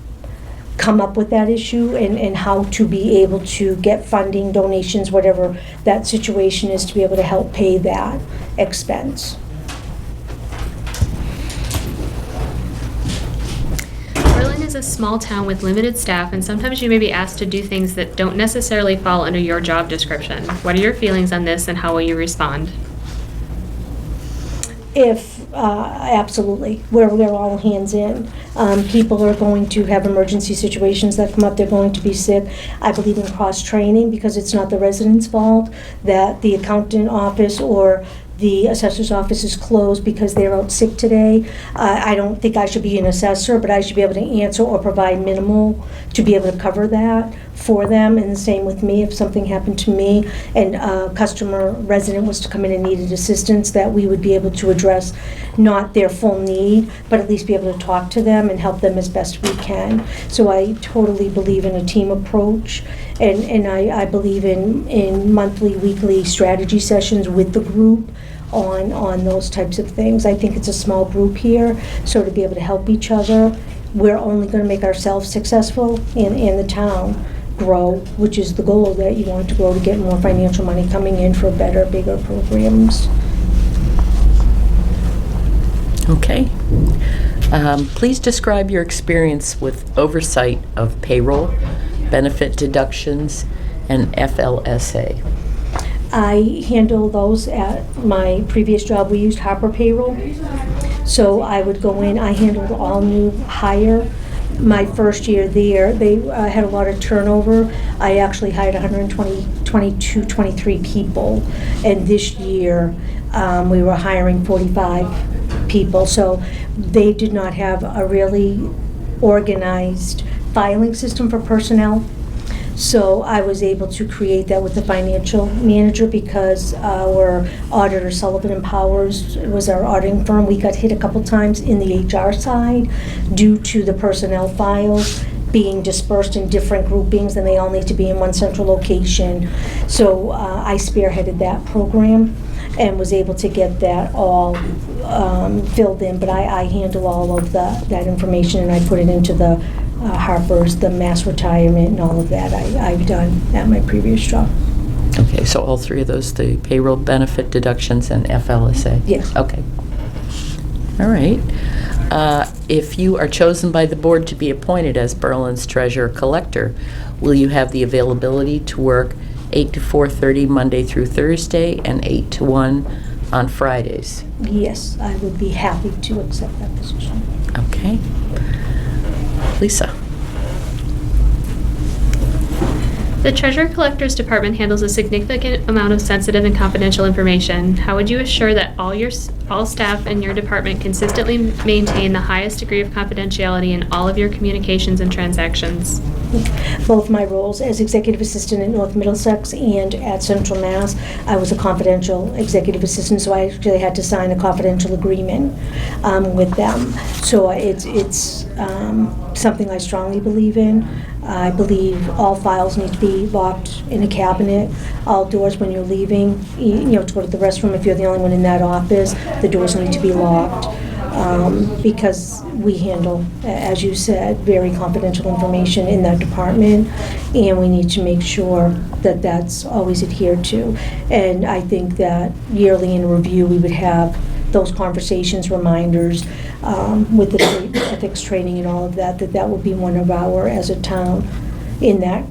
come up with that issue and how to be able to get funding, donations, whatever that situation is, to be able to help pay that expense. Berlin is a small town with limited staff, and sometimes you may be asked to do things that don't necessarily fall under your job description. What are your feelings on this, and how will you respond? Absolutely, we're all hands in. People are going to have emergency situations that come up, they're going to be sick. I believe in cross-training because it's not the resident's fault that the accountant office or the assessor's office is closed because they're out sick today. I don't think I should be an assessor, but I should be able to answer or provide minimal to be able to cover that for them. And the same with me, if something happened to me and a customer resident was to come in and needed assistance, that we would be able to address not their full need, but at least be able to talk to them and help them as best we can. So I totally believe in a team approach, and I believe in monthly, weekly strategy sessions with the group on those types of things. I think it's a small group here, so to be able to help each other, we're only going to make ourselves successful and the town grow, which is the goal, that you want to grow to get more financial money coming in for better, bigger programs. Okay. Please describe your experience with oversight of payroll, benefit deductions, and FLSA. I handle those at my previous job. We used Harper Payroll. So I would go in, I handled all new hire. My first year there, they had a lot of turnover. I actually hired 23 people. And this year, we were hiring 45 people. So they did not have a really organized filing system for personnel. So I was able to create that with the financial manager because our auditor, Sullivan & Powers, was our auditing firm. We got hit a couple times in the HR side due to the personnel files being dispersed in different groupings, and they all need to be in one central location. So I spearheaded that program and was able to get that all filled in. But I handle all of that information, and I put it into the Harper's, the mass retirement, and all of that I've done at my previous job. Okay, so all three of those, the payroll, benefit deductions, and FLSA? Yes. Okay. All right. If you are chosen by the board to be appointed as Berlin's treasurer collector, will you have the availability to work 8 to 4:30 Monday through Thursday and 8 to 1 on Fridays. Yes, I would be happy to accept that position. Okay. Lisa? The Treasurer Collector's Department handles a significant amount of sensitive and confidential information. How would you assure that all staff in your department consistently maintain the highest degree of confidentiality in all of your communications and transactions? Both my roles as executive assistant at North Middlesex and at Central Mass, I was a confidential executive assistant, so I actually had to sign a confidential agreement with them. So it's something I strongly believe in. I believe all files need to be locked in a cabinet. All doors when you're leaving, to go to the restroom, if you're the only one in that office, the doors need to be locked. Because we handle, as you said, very confidential information in that department, and we need to make sure that that's always adhered to. And I think that yearly in review, we would have those conversations, reminders, with the ethics training and all of that, that would be one of our, as a town, in that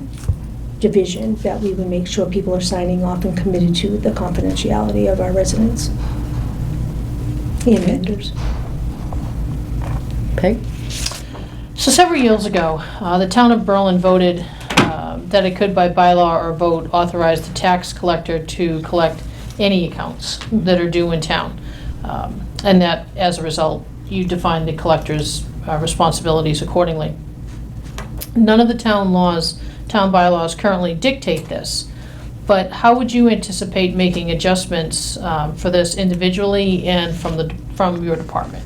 division, that we would make sure people are signing off and committed to the confidentiality of our residents and vendors. Peg? So several years ago, the town of Berlin voted that it could by bylaw or vote authorize the tax collector to collect any accounts that are due in town. And that, as a result, you define the collector's responsibilities accordingly. None of the town bylaws currently dictate this, but how would you anticipate making adjustments for this individually and from your department?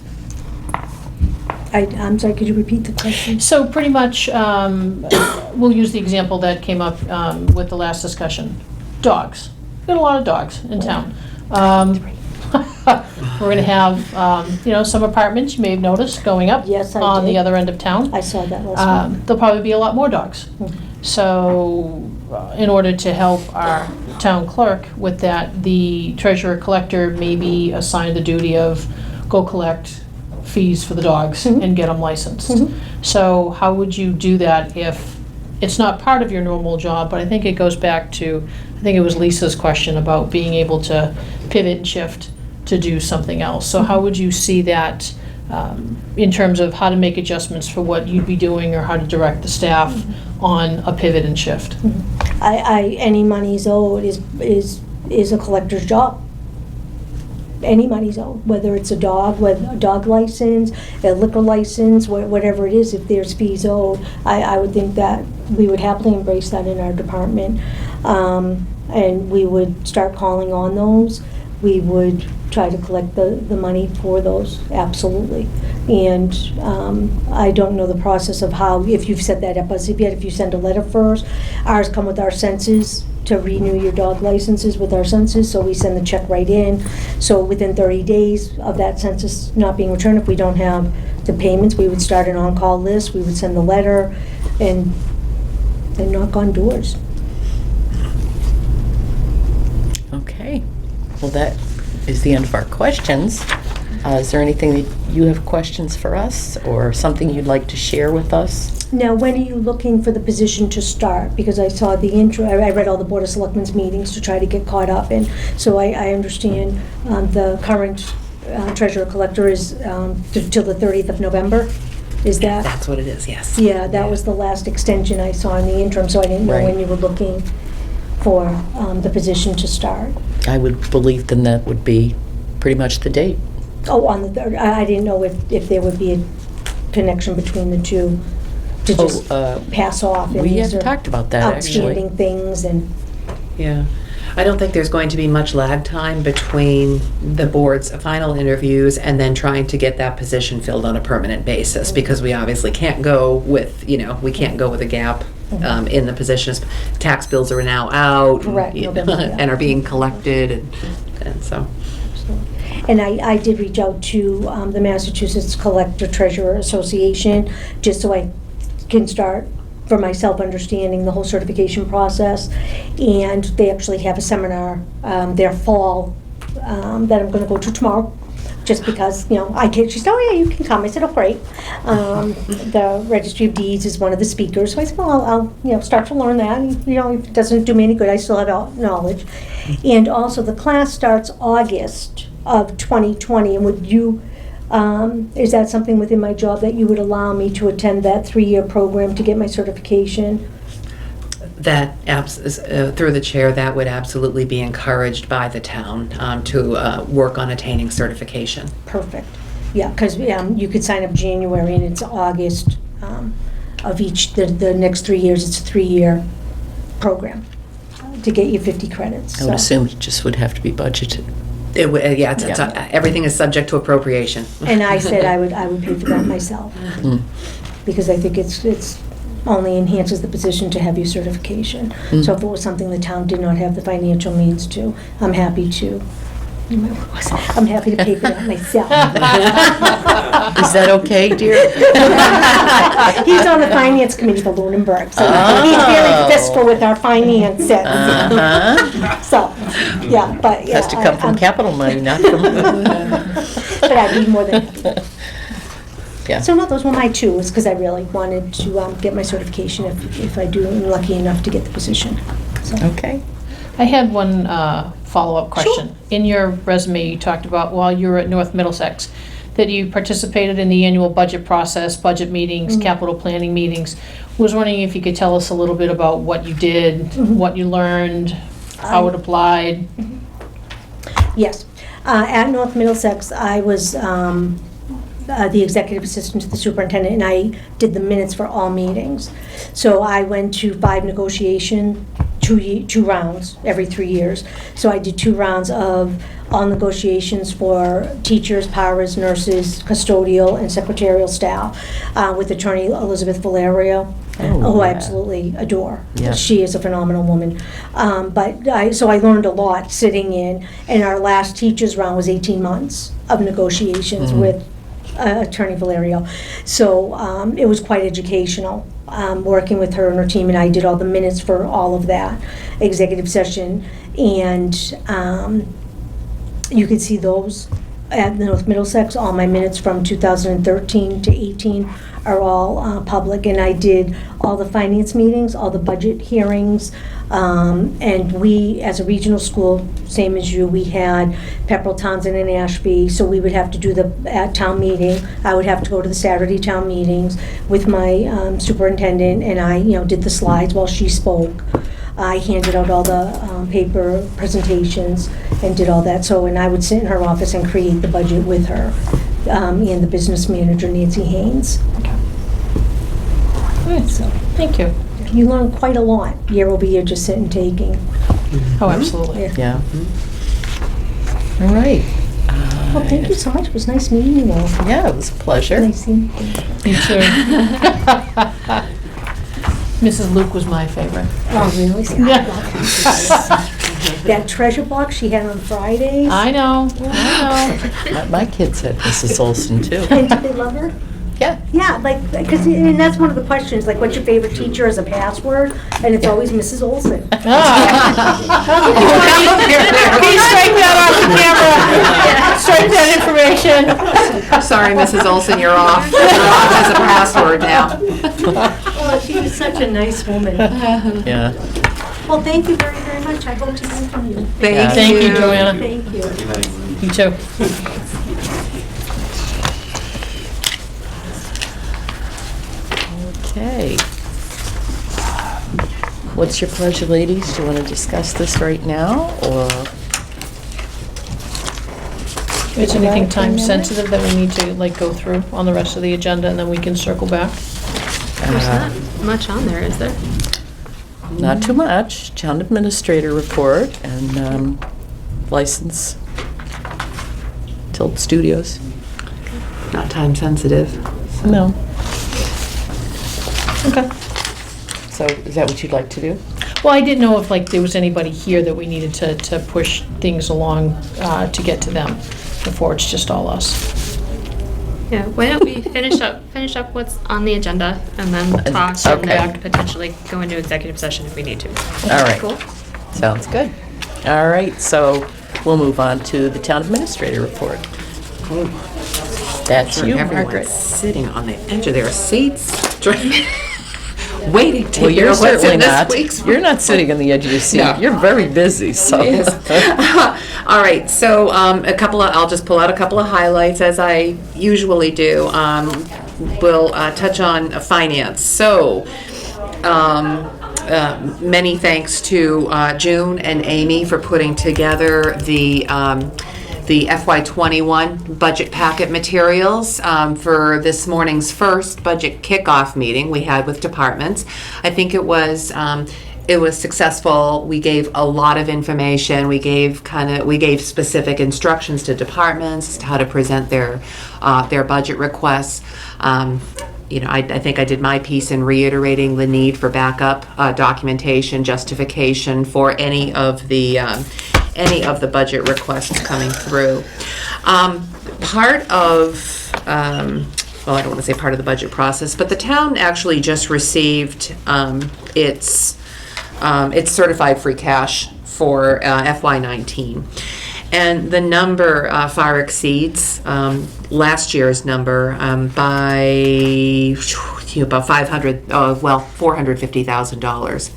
I'm sorry, could you repeat the question? So pretty much, we'll use the example that came up with the last discussion. Dogs. We've got a lot of dogs in town. We're going to have, some apartments you may have noticed going up. Yes, I on did. the other end of town. I saw that last week. There'll probably be a lot more dogs. So in order to help our town clerk with that, the treasurer collector may be assigned the duty of go collect fees for the dogs and get them licensed. So how would you do that if it's not part of your normal job? But I think it goes back to, I think it was Lisa's question about being able to pivot and shift to do something else. So how would you see that in terms of how to make adjustments for what you'd be doing or how to direct the staff on a pivot and shift? Any money's owed is a collector's job. Any money's owed, whether it's a dog license, a liquor license, whatever it is, if there's fees owed, I would think that we would happily embrace that in our department. And we would start calling on those. We would try to collect the money for those, absolutely. And I don't know the process of how, if you've set that up as if yet, if you send a letter first. Ours come with our census to renew your dog licenses with our census, so we send the check right in. So within 30 days of that census not being returned, if we don't have the payments, we would start an on-call list, we would send the letter, and knock on doors. Okay. Well, that is the end of our questions. Is there anything that you have questions for us or something you'd like to share with us? Now, when are you looking for the position to start? Because I saw the intro, I read all the Board of Selectmen's meetings to try to get caught up, and so I understand the current treasurer collector is till the 30th of November. Is that? That's what it is, yes. Yeah, that was the last extension I saw in the interim, so I didn't know Right. when you were looking for the position to start. I would believe then that would be pretty much the date. Oh, on the 3rd. I didn't know if there would be a connection between the two to just pass off. And We these had are talked about that, actually. outstanding things and. Yeah. I don't think there's going to be much lag time between the board's final interviews and then trying to get that position filled on a permanent basis, because we obviously can't go with, we can't go with a gap in the positions. Tax bills are now out. Correct, November, yeah. And are being collected, and so. And I did reach out to the Massachusetts Collector Treasurer Association, just so I can start, for myself, understanding the whole certification process. And they actually have a seminar, their fall, that I'm going to go to tomorrow, just because, I can, she said, oh yeah, you can come. I said, oh great. The Registry of Deeds is one of the speakers, so I said, well, I'll start to learn that, and, if it doesn't do me any good, I still have knowledge. And also, the class starts August of 2020, and would you, is that something within my job that you would allow me to attend that 3-year program to get my certification? That, through the chair, that would absolutely be encouraged by the town to work on attaining certification. Perfect. Yeah, because you could sign up January and it's August of the next 3 years. It's a 3-year program to get you 50 credits. I would assume it just would have to be budgeted. It would, everything is subject to appropriation. And I said I would pay for that myself because I think it's only enhances the position to have your certification. So if it was something the town did not have the financial means to, I'm happy to. I'm happy to pay for that myself. Is that okay, dear? He's on the finance committee for Lunenburg, so he's very fiscal with our finances. So, yeah, but yeah. Has to come from capital money, not from... But I'd be more than happy. Yeah. So no, those were my two, is because I really wanted to get my certification if I do, am lucky enough to get the position. So. Okay. I had one follow-up question. In your resume, you talked about while you were at North Middlesex, that you participated in the annual budget process, budget meetings, capital planning meetings. Was wondering if you could tell us a little bit about what you did, what you learned, how it applied. Yes. At North Middlesex, I was the executive assistant to the superintendent, and I did the minutes for all meetings. So I went to 5 negotiation, 2 rounds every 3 years. So I did 2 rounds of all negotiations for teachers, paras, nurses, custodial, and secretarial staff with Attorney Elizabeth Valerio, who I absolutely adore. Yeah. She is a phenomenal woman. So I learned a lot sitting in, and our last teachers round was 18 months of negotiations with Attorney Valerio. So it was quite educational. Working with her and her team, and I did all the minutes for all of that executive session, and you can see those at North Middlesex. All my minutes from 2013 to 18 are all public, and I did all the finance meetings, all the budget hearings, and we, as a regional school, same as you, we had Pepperell, Townsend, and Ashby, so we would have to do at town meeting. I would have to go to the Saturday town meetings with my superintendent, and I, did the slides while she spoke. I handed out all the paper presentations and did all that. So, and I would sit in her office and create the budget with her and the business manager, Nancy Haynes. Good. So Thank you. you learn quite a lot year over year just sitting taking. Oh, absolutely. Yeah. All right. Well, thank you so much. It was nice meeting you all. Yeah, it was a pleasure. Nice seeing you. Me too. Mrs. Luke was my favorite. Oh, really? See, I Yeah. love her. That treasure box she had on Fridays. I know. My kids had Mrs. Olson too. And did they love her? Yeah. Yeah, because and that's one of the questions, like, what's your favorite teacher as a password? And it's always Mrs. Olson. Can you strike that off the camera? Strike that information. Sorry, Mrs. Olson, you're off. You're off as a password now. Oh, she was such a nice woman. Yeah. Well, thank you very, very much. I hope to hear from you. Thank you, Joanna. Thank you. You too. Okay. What's your pleasure, ladies? Do you want to discuss this right now, or? Is there anything time sensitive that we need to go through on the rest of the agenda, and then we can circle back? There's not much on there, is there? Not too much. Town administrator report and license Tilt Studios. Not time sensitive. No. Okay. So is that what you'd like to do? Well, I didn't know if there was anybody here that we needed to push things along to get to them before it's just all us. Yeah, why don't we finish up what's on the agenda and then talk and Okay. then potentially go into executive session if we need to. All right. Cool. Sounds good. All right, so we'll move on to the town administrator report. That's you, Everyone's Margaret. sitting on the edge of their seats, waiting to Well, hear you're what's certainly in this not. week's. You're not sitting on the edge of your seat. No. You're very busy, so. Yes. All right, so I'll just pull out a couple of highlights as I usually do. We'll touch on finance. So, many thanks to June and Amy for putting together the FY21 budget packet materials for this morning's first budget kickoff meeting we had with departments. I think it was successful. We gave a lot of information. We gave specific instructions to departments as to how to present their budget requests. I think I did my piece in reiterating the need for backup documentation, justification for any of the budget requests coming through. Part of, well, I don't want to say part of the budget process, but the town actually just received its certified free cash for FY19. And the number far exceeds last year's number by about $450,000.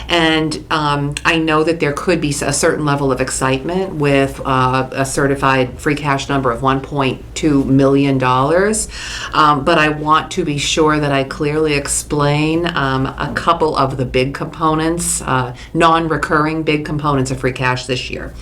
And I know that there could be a certain level of excitement with a certified free cash number of $1.2 million. But I want to be sure that I clearly explain a couple of the big components, non-recurring big components of free cash this year.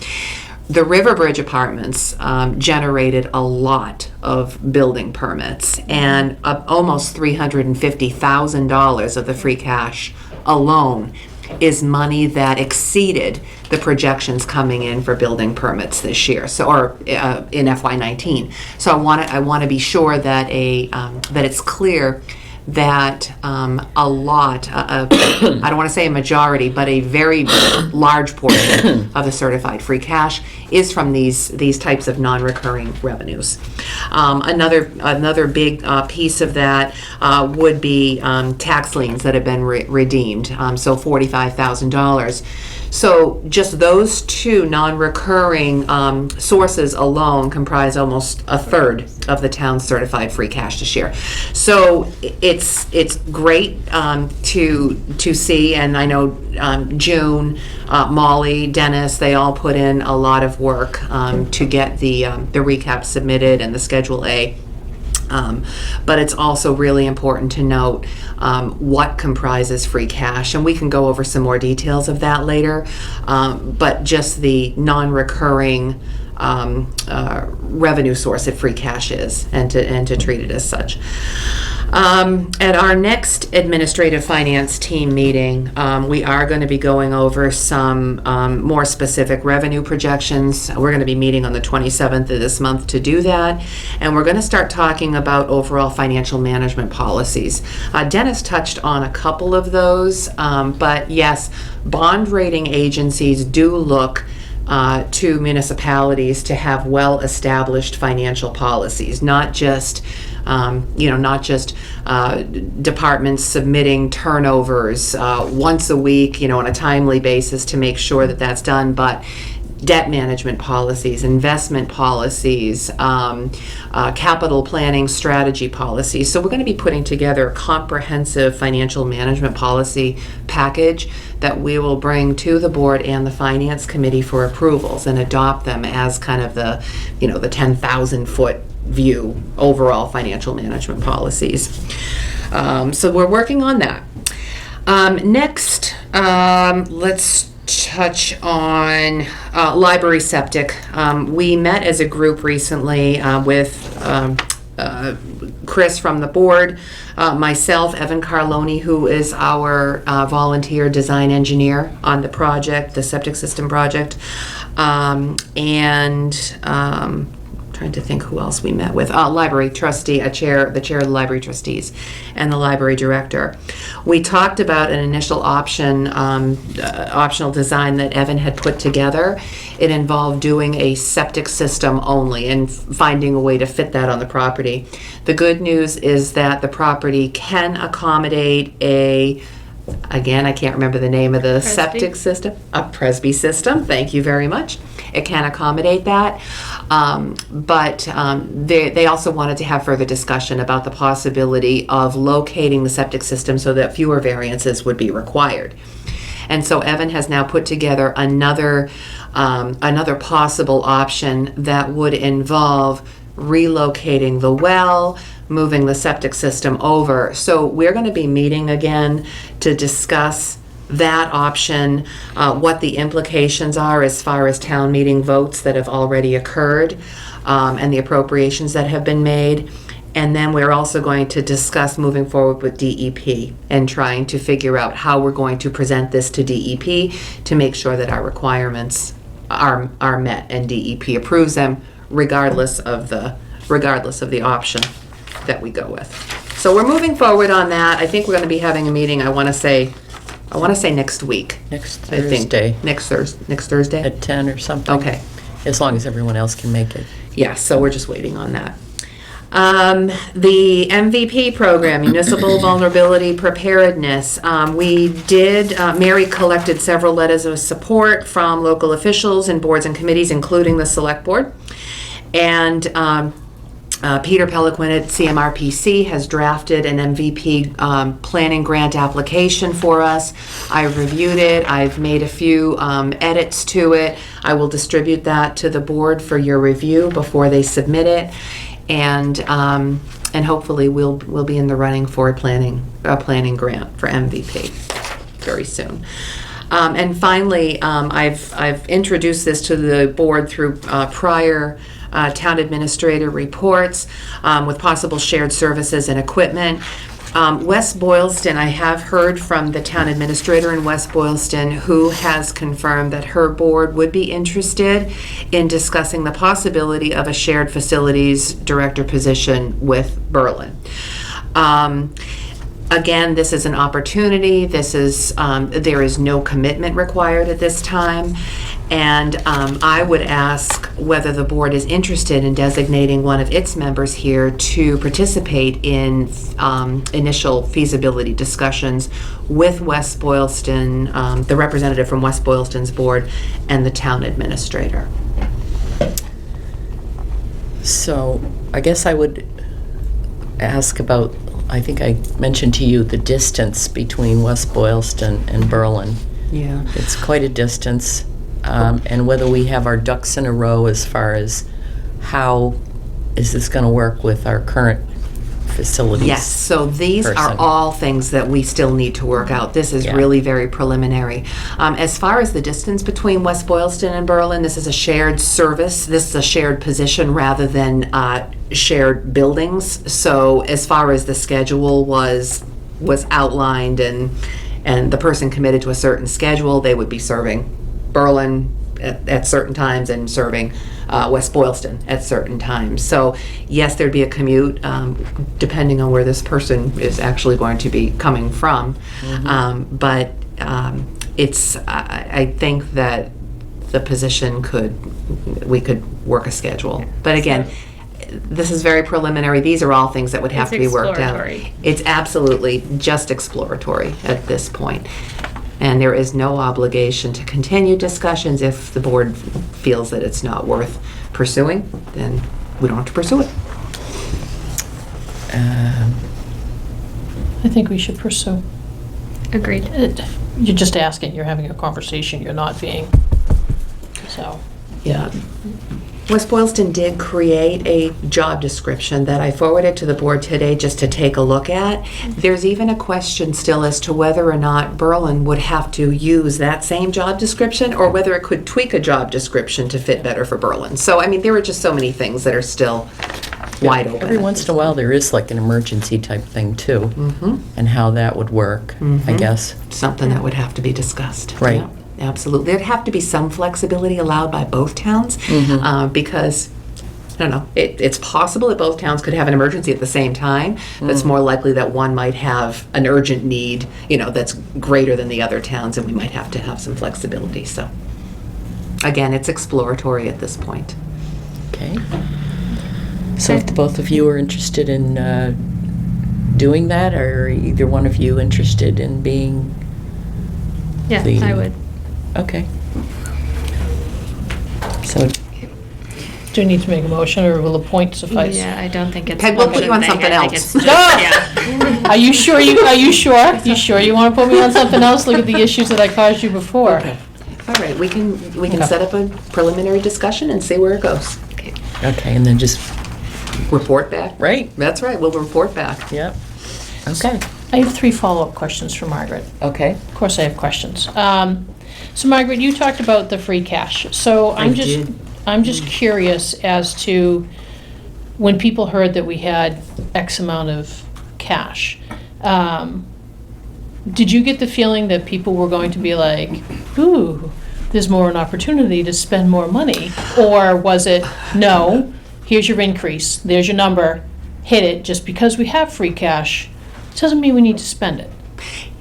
The Riverbridge Apartments generated a lot of building permits, and almost $350,000 of the free cash alone is money that exceeded the projections coming in for building permits this year, in FY19. So I want to be sure that that it's clear that a lot, I don't want to say a majority, but a very large portion of the certified free cash is from these types of non-recurring revenues. Another big piece of that would be tax liens that have been redeemed, so $45,000. So just those two non-recurring sources alone comprise almost a third of the town's certified free cash this year. So it's great to see, and I know June, Molly, Dennis, they all put in a lot of work to get the recap submitted and the Schedule A. But it's also really important to note what comprises free cash, and we can go over some more details of that later, but just the non-recurring revenue source that free cash is, and to treat it as such. At our next administrative finance team meeting, we are going to be going over some more specific revenue projections. We're going to be meeting on the 27th of this month to do that, and we're going to start talking about overall financial management policies. Dennis touched on a couple of those, but yes, bond rating agencies do look to municipalities to have well-established financial policies, not just departments submitting turnovers once a week, on a timely basis to make sure that that's done, but debt management policies, investment policies, capital planning strategy policies. So we're going to be putting together a comprehensive financial management policy package that we will bring to the board and the finance committee for approvals and adopt them as kind of the 10,000 foot view overall financial management policies. So we're working on that. Next, let's touch on library septic. We met as a group recently with Chris from the board, myself, Evan Carloni, who is our volunteer design engineer on the project, the septic system project, and trying to think who else we met with. Library trustee, the chair of the library trustees, and the library director. We talked about an initial optional design that Evan had put together. It involved doing a septic system only and finding a way to fit that on the property. The good news is that the property can accommodate again, I can't remember the name of the septic system, a Presby system, thank you very much. it can accommodate that. But they also wanted to have further discussion about the possibility of locating the septic system so that fewer variances would be required. And so Evan has now put together another possible option that would involve relocating the well, moving the septic system over. So we're going to be meeting again to discuss that option, what the implications are as far as town meeting votes that have already occurred, and the appropriations that have been made. And then we're also going to discuss moving forward with DEP and trying to figure out how we're going to present this to DEP to make sure that our requirements are met and DEP approves them regardless of the option that we go with. So we're moving forward on that. I think we're going to be having a meeting, I want to say next week. Next I think. Thursday Next Thursday? at 10 or something. Okay. As long as everyone else can make it. Yeah, so we're just waiting on that. The MVP program, Municipal Vulnerability Preparedness, Mary collected several letters of support from local officials and boards and committees, including the Select Board. And Peter Peliquin at CMRPC has drafted an MVP planning grant application for us. I've reviewed it. I've made a few edits to it. I will distribute that to the board for your review before they submit it. And hopefully we'll be in the running for a planning grant for MVP very soon. And finally, I've introduced this to the board through prior town administrator reports with possible shared services and equipment. West Boylston, I have heard from the town administrator in West Boylston who has confirmed that her board would be interested in discussing the possibility of a shared facilities director position with Berlin. Again, this is an opportunity. There is no commitment required at this time. And I would ask whether the board is interested in designating one of its members here to participate in initial feasibility discussions with West Boylston, the representative from West Boylston's board, and the town administrator. So I guess I would ask about, I think I mentioned to you the distance between West Boylston and Berlin. Yeah. It's quite a distance. And whether we have our ducks in a row as far as how is this going to work with our current facilities. Yes, so these are person. all things that we still need to work out. This is Yeah. really very preliminary. As far as the distance between West Boylston and Berlin, this is a shared service. This is a shared position rather than shared buildings. So as far as the schedule was outlined and the person committed to a certain schedule, they would be serving Berlin at certain times and serving West Boylston at certain times. So yes, there'd be a commute depending on where this person is actually going to be coming from. But I think that the position we could work a schedule. But again, this is very preliminary. These are all things that would have It's to be worked out. exploratory. It's absolutely just exploratory at this point. And there is no obligation to continue discussions. If the board feels that it's not worth pursuing, then we don't have to pursue it. I think we should pursue. Agreed. You're just asking, you're having a conversation, you're not being, so. Yeah. West Boylston did create a job description that I forwarded to the board today just to take a look at. There's even a question still as to whether or not Berlin would have to use that same job description or whether it could tweak a job description to fit better for Berlin. So, I mean, there are just so many things that are still wide open. Every once in a while, there is like an emergency type thing too, Mhm. and how that would work, I Mhm. guess. Something that would have to be discussed. Right. Yeah, absolutely. There'd have to be some flexibility allowed by both towns because, I don't know, it's possible that both towns could have an emergency at the same time, but it's more likely that one might have an urgent need, that's greater than the other towns, and we might have to have some flexibility. So, again, it's exploratory at this point. Okay. So if the both of you are interested in doing that, or either one of you interested in being, Yeah, The- I would. okay. So, Do you need to make a motion, or will a point suffice? Yeah, I don't think it's. Peg, we'll put you on thing. something I think else. it's just- yeah. Are you sure you sure you want to put me on something else? Look at the issues that I caused you before. Okay. All right, we can Okay. set up a preliminary discussion and see where it goes. Okay. okay, and then just, Report back. right? That's right, we'll report back. Yep. Okay. I have 3 follow-up questions for Margaret. Okay. Of course, I have questions. So Margaret, you talked about the free cash. So I did. I'm just curious as to when people heard that we had X amount of cash. Did you get the feeling that people were going to be like, ooh, there's more an opportunity to spend more money? Or was it, no, here's your increase, there's your number, hit it, just because we have free cash, doesn't mean we need to spend it.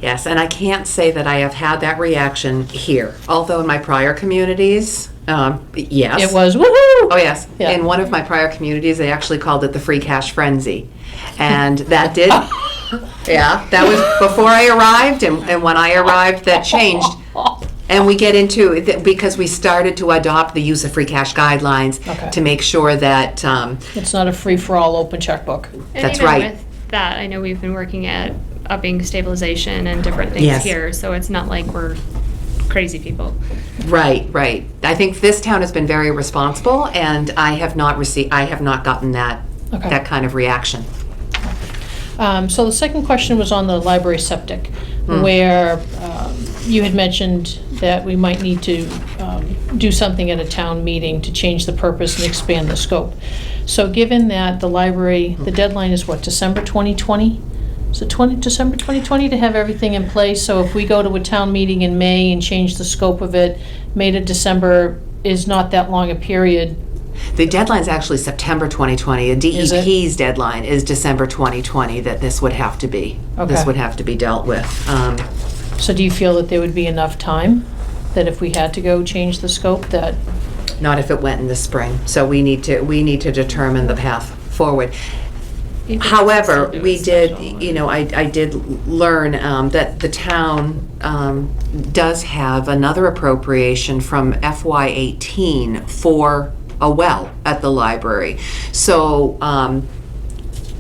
Yes, and I can't say that I have had that reaction here, although in my prior communities, yes. It was, woohoo! Oh, yes. Yeah. In one of my prior communities, they actually called it the free cash frenzy. And that did, yeah, that was before I arrived, and when I arrived, that changed. And we get into it because we started to adopt the use of free cash guidelines Okay. to make sure that, It's not a free-for-all open checkbook. And That's even right. with that, I know we've been working at upping stabilization and different things Yes. here, so it's not like we're crazy people. right. I think this town has been very responsible, and I have not gotten that, Okay. that kind of reaction. So the second question was on the library septic, where you had mentioned that we might need to do something at a town meeting to change the purpose and expand the scope. So given that the library, the deadline is what, December 2020? Is it December 2020 to have everything in place? So if we go to a town meeting in May and change the scope of it, May to December is not that long a period. The deadline's actually September 2020. The Is it? DEP's deadline is December 2020 that this would have to be. This Okay. would have to be dealt with. So do you feel that there would be enough time, that if we had to go change the scope, that, Not if it went in the spring. So we need to determine the path forward. You could However, still do we a did, special. you know, I did learn that the town does have another appropriation from FY18 for a well at the library. So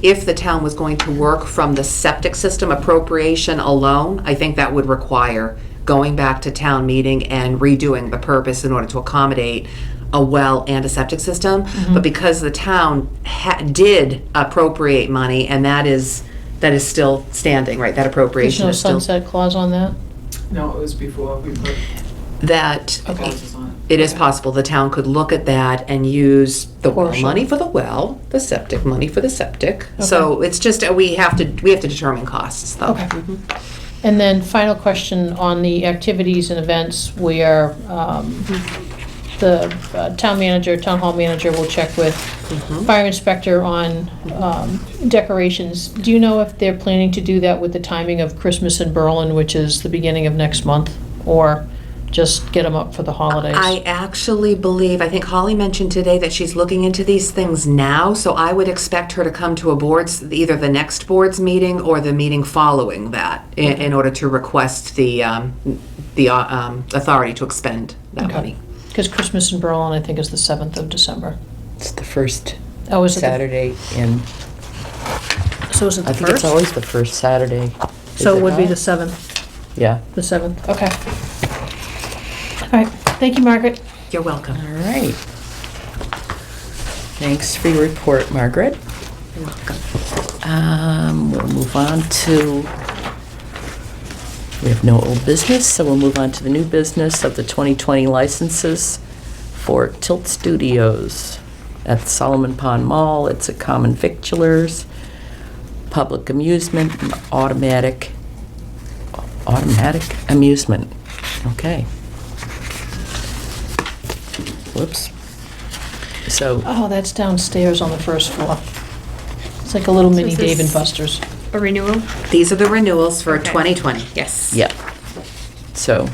if the town was going to work from the septic system appropriation alone, I think that would require going back to town meeting and redoing the purpose in order to accommodate a well and a septic system. But because the town did appropriate money, and that is still standing, right? That there's appropriation no is still, sunset clause on that? No, it was before we put that clauses on it is possible the town could look at that and use the well Portion. money for the well, the septic money for the septic. So it's just, we have to determine costs, though. Okay. And then final question on the activities and events where the town hall manager will check with fire inspector on decorations. Do you know if they're planning to do that with the timing of Christmas in Berlin, which is the beginning of next month, or just get them up for the holidays? I actually believe, I think Holly mentioned today that she's looking into these things now, so I would expect her to come to a board's, either the next board's meeting or the meeting following that, in order to request the authority to expend that Okay. money. Because Christmas in Berlin, I think, is the 7th of December. It's the first Oh, is it? Saturday in, So is it the I think it's 1st? always the first Saturday. So Is it would be not? the 7th, Yeah. the 7th, okay. All right, thank you, Margaret. You're welcome. All right. Thanks for your report, Margaret. You're welcome. We'll move on to, we have no old business, so we'll move on to the new business of the 2020 licenses for Tilt Studios at Solomon Pond Mall. It's a common victulars, public amusement, and automatic amusement. Okay. Whoops. So, Oh, that's downstairs on the first floor. It's like a little mini is this- Dave and Buster's. A renewal? These are the renewals for Okay. 2020, yes. yeah. So,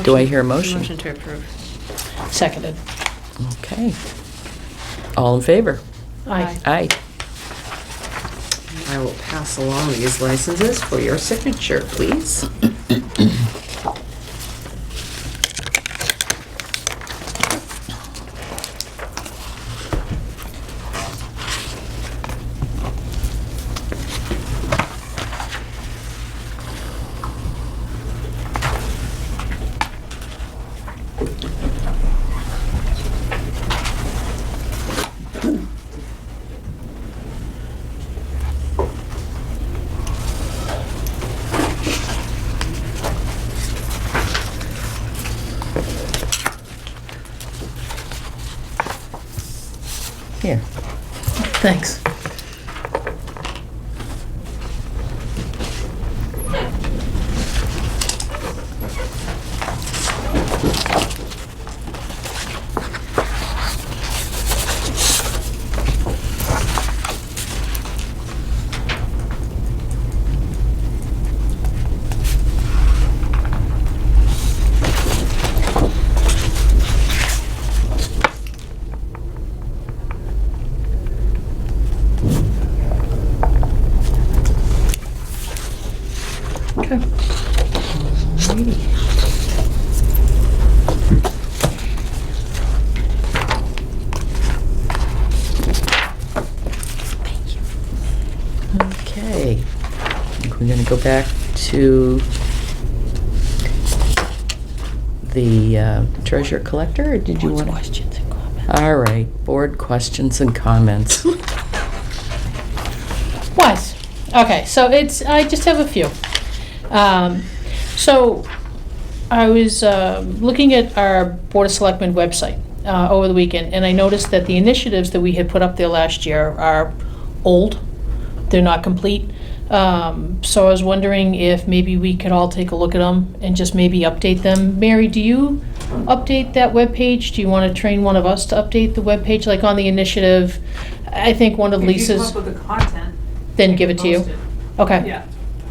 Do I hear a motion? Motion to approve. Seconded. okay. All in favor? Aye. Aye. I will pass along these licenses for your signature, please. Thanks. Okay. Okay. I think we're going to go back to the treasurer collector, or did you want to? Questions and comments. All right, board questions and comments. Was. Okay, so I just have a few. So I was looking at our Board of Selectmen website over the weekend, and I noticed that the initiatives that we had put up there last year are old. They're not complete. So I was wondering if maybe we could all take a look at them and just maybe update them. Mary, do you update that webpage? Do you want to train one of us to update the webpage, like on the initiative? I think one of If you Lisa's, come up with the content. then you give can it to you. post it. Okay. Yeah.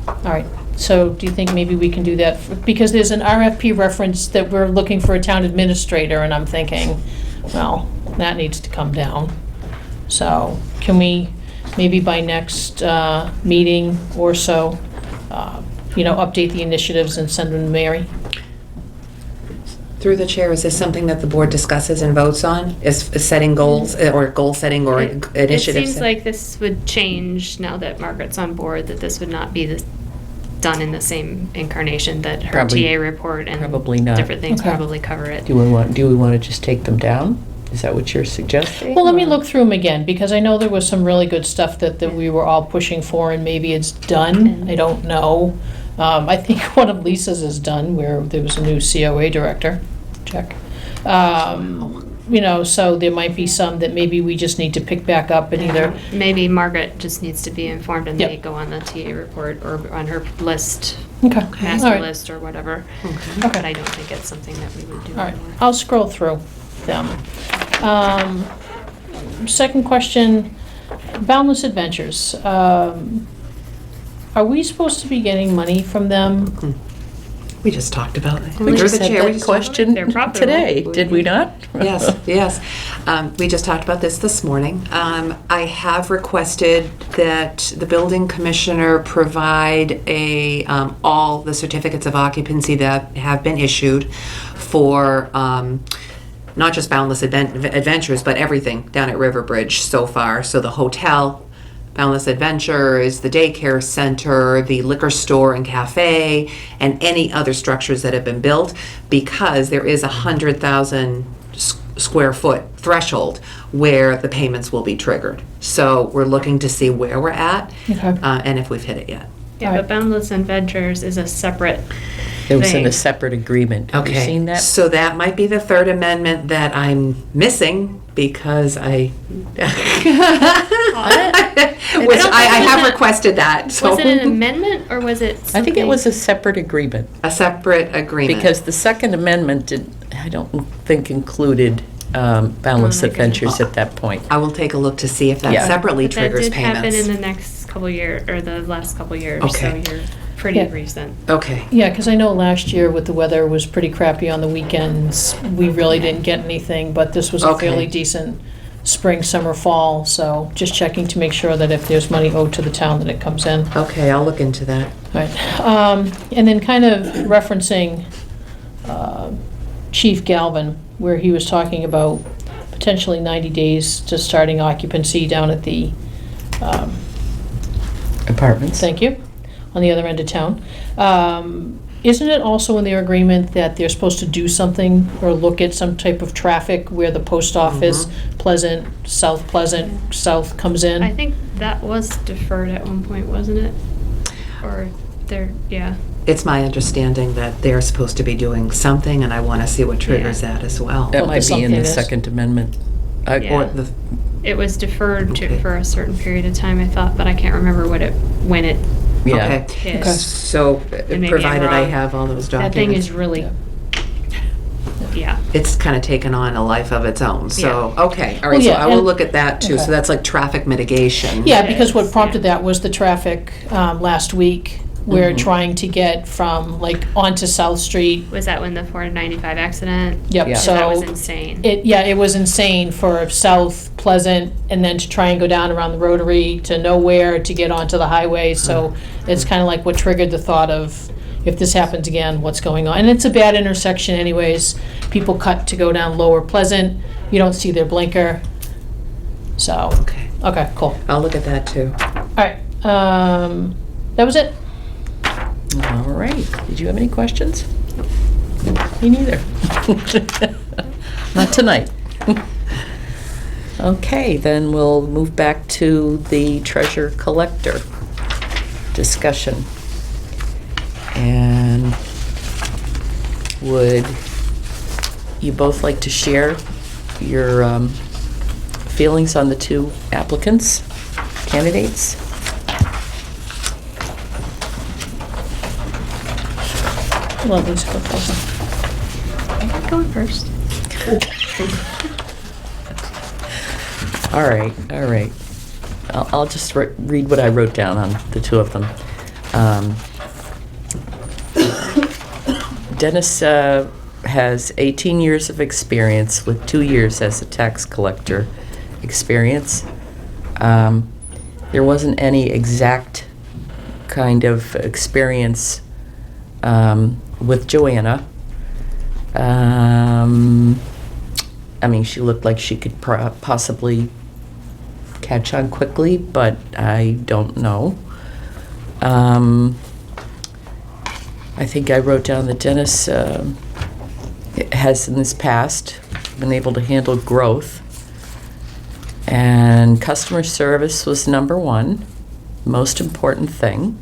All right, so do you think maybe we can do that? Because there's an RFP reference that we're looking for a town administrator, and I'm thinking, well, that needs to come down. So can we, maybe by next meeting or so, update the initiatives and send them to Mary? Through the chair, is this something that the board discusses and votes on? Is setting goals, or goal setting, or It initiatives? seems like this would change now that Margaret's on board, that this would not be done in the same incarnation, that her Probably- TA report and probably not. different things Okay. probably cover it. Do we want to just take them down? Is that what you're suggesting? Well, let me or- look through them again, because I know there was some really good stuff that we were all pushing for, and maybe it's done. I don't know. I think one of Lisa's is done, where there was a new COA director. Check. So there might be some that maybe we just need to pick back up and either, Maybe Margaret just needs to be informed and Yep. they go on the TA report or on her list, okay, all master right, list or whatever. Okay. But I don't think it's something that we would do all right. anymore. I'll scroll through them. Second question, Boundless Adventures. Are we supposed to be getting money from them? We just talked about it. We Through just the had chair, we that just talked about it. question They're profitable. today, did we not? Yes, yes. We just talked about this morning. I have requested that the building commissioner provide all the certificates of occupancy that have been issued for not just Boundless Adventures, but everything down at Riverbridge so far. So the hotel, Boundless Adventures, the daycare center, the liquor store and cafe, and any other structures that have been built, because there is 100,000 square foot threshold where the payments will be triggered. So we're looking to see where we're at Okay. and if we've hit it yet. Yeah, Alright. but Boundless Adventures is a separate It was in a thing. separate agreement. Have you Okay, seen that? so that might be the third amendment that I'm missing because I, which I have requested that, so. Was it an amendment or was it I think it was something- a separate agreement, A separate agreement. because the Second Amendment I don't think included Boundless Oh, my goodness. Adventures at that point. I will take a look to see if that Yeah. separately But that triggers did happen in payments. the next couple year, or the last couple years, so Okay. you're pretty Yeah. recent. Okay, Yeah, because I know last year with the weather was pretty crappy on the weekends. We really didn't get anything, but this was a Okay. fairly decent spring, summer, fall. So just checking to make sure that if there's money owed to the town, that it comes in. okay, I'll look into that. Right. And then kind of referencing Chief Galvin, where he was talking about potentially 90 days to starting occupancy down at the, Apartments. thank you, on the other end of town. Isn't it also in their agreement that they're supposed to do something or look at some type of traffic where the post office, Pleasant, South comes in? I think that was deferred at one point, wasn't it? Or there, yeah. It's my understanding that they're supposed to be doing something, and I want to see what triggers Yeah. that as well. That What might the be in the something is. Second Amendment. Yeah. Or the, It was deferred Okay. for a certain period of time, I thought, but I can't remember when it Yeah. Okay. hit. So, maybe I'm provided I wrong. have all those That thing documents. is really, yeah. It's kind of taken on a life of its own, so, okay, all Well, right, so yeah, I will and- look at that too, so Okay. that's like traffic mitigation. Yeah, It because what is, prompted yeah. that was the traffic last week. We're Mhm. trying to get from, like, onto South Street. Was that when the 495 accident? Yep, Yeah. so. That was insane. It was insane for South Pleasant and then to try and go down around the Rotary to nowhere to get onto the highway. So it's kind of like what triggered the thought of, if this happens again, what's going on? And it's a bad intersection anyways. People cut to go down Lower Pleasant. You don't see their blinker. So, Okay, okay, cool. I'll look at that too. All right, that was it. All right. Did you have any questions? Me neither. Not tonight. Okay, then we'll move back to the treasure collector discussion. And would you both like to share your feelings on the two applicants, candidates? Well, Lisa, go first. Going first. All right, all right. I'll just read what I wrote down on the two of them. Dennis has 18 years of experience with 2 years as a tax collector experience. There wasn't any exact kind of experience with Joanna. I mean, she looked like she could possibly catch on quickly, but I don't know. I think I wrote down that Dennis has in his past been able to handle growth, and customer service was number one, most important thing.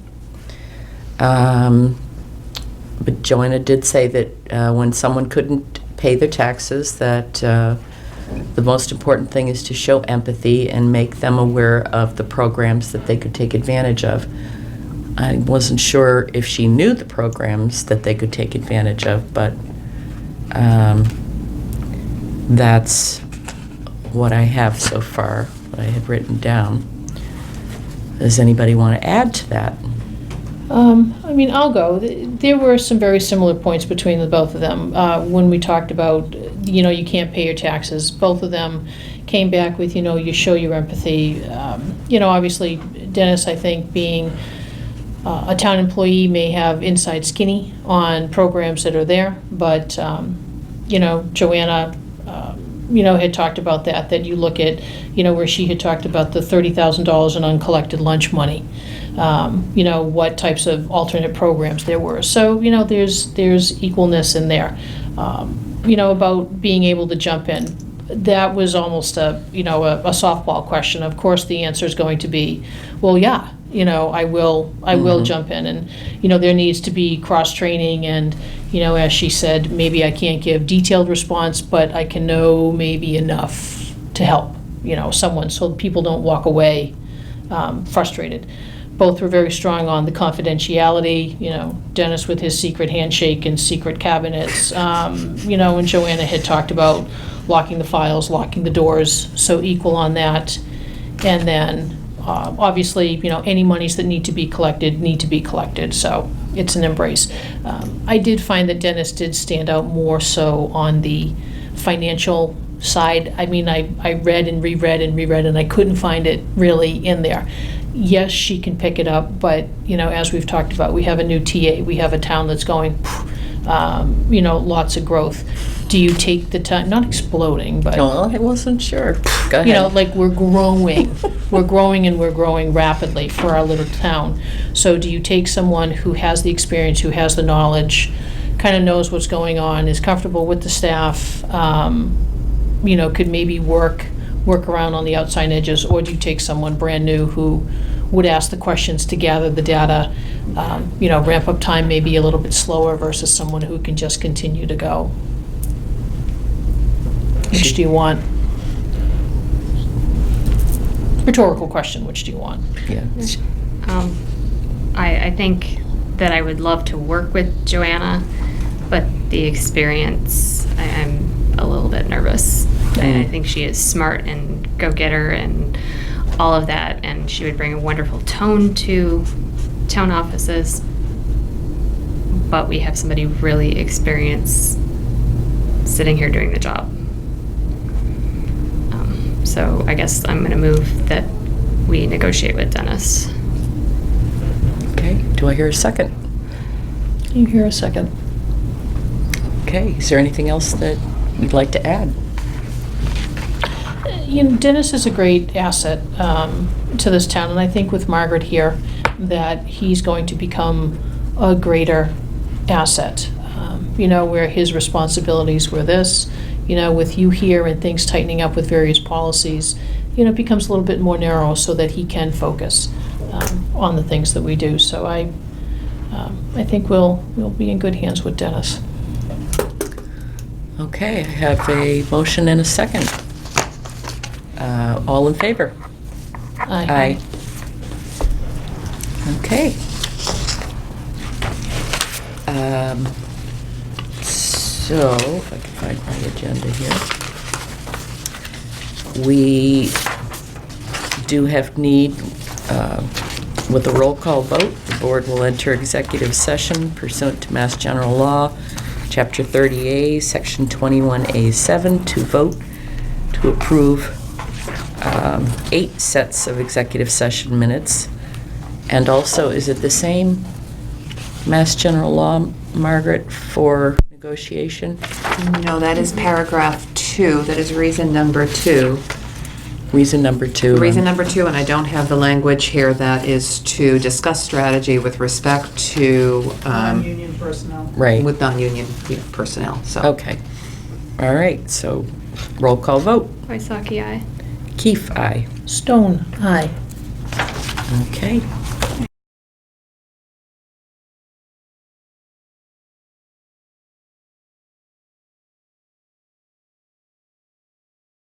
But Joanna did say that when someone couldn't pay their taxes, that the most important thing is to show empathy and make them aware of the programs that they could take advantage of. I wasn't sure if she knew the programs that they could take advantage of, but that's what I have so far, what I had written down. Does anybody want to add to that? I mean, I'll go. There were some very similar points between the both of them. When we talked about, you can't pay your taxes, both of them came back with, you show your empathy. Obviously, Dennis, I think, being a town employee may have inside skinny on programs that are there, but, Joanna, had talked about that you look at, where she had talked about the $30,000 in uncollected lunch money. What types of alternate programs there were. So, there's equalness in there. About being able to jump in. That was almost a softball question. Of course, the answer is going to be, well, yeah, I will jump in. And, there needs to be cross-training and, as she said, maybe I can't give detailed response, but I can know maybe enough to help, someone so people don't walk away frustrated. Both were very strong on the confidentiality, Dennis with his secret handshake and secret cabinets, and Joanna had talked about locking the files, locking the doors, so equal on that. And then, obviously, any monies that need to be collected, so it's an embrace. I did find that Dennis did stand out more so on the financial side. I mean, I read and reread and I couldn't find it really in there. Yes, she can pick it up, but, as we've talked about, we have a new TA, we have a town that's going, lots of growth. Do you take the time, not exploding, but, No, I wasn't sure. Go ahead. like we're growing. We're growing and we're growing rapidly for our little town. So do you take someone who has the experience, who has the knowledge, kind of knows what's going on, is comfortable with the staff, could maybe work around on the outside edges, or do you take someone brand new who would ask the questions to gather the data, ramp up time may be a little bit slower versus someone who can just continue to go? Which do you want? Rhetorical question, which do you want? Yeah. I think that I would love to work with Joanna, but the experience, I'm a little bit nervous. And I think she is smart and go-getter and all of that, and she would bring a wonderful tone to town offices. But we have somebody really experienced sitting here doing the job. So I guess I'm going to move that we negotiate with Dennis. Okay, do I hear a second? You hear a second. Okay, is there anything else that you'd like to add? You know, Dennis is a great asset to this town, and I think with Margaret here, that he's going to become a greater asset. You know, where his responsibilities were this, you know, with you here and things tightening up with various policies, you know, it becomes a little bit more narrow so that he can focus on the things that we do. So I think we'll be in good hands with Dennis. Okay, I have a motion and a second. All in favor? Aye. Okay. So, if I can find my agenda here. We do have need, with a roll call vote, the board will enter executive session pursuant to Mass General Law, Chapter 30A, Section 21A7, to vote to approve 8 sets of executive session minutes. And also, is it the same Mass General Law, Margaret, for negotiation? No, that is paragraph 2. That is reason number 2. Reason number 2. Reason number 2, and I don't have the language here, that is to discuss strategy with respect to, Non-union personnel. Right. with non-union personnel, so. Okay. All right, so roll call vote. Waisaki, aye. Keefe, aye. Stone, aye. Okay.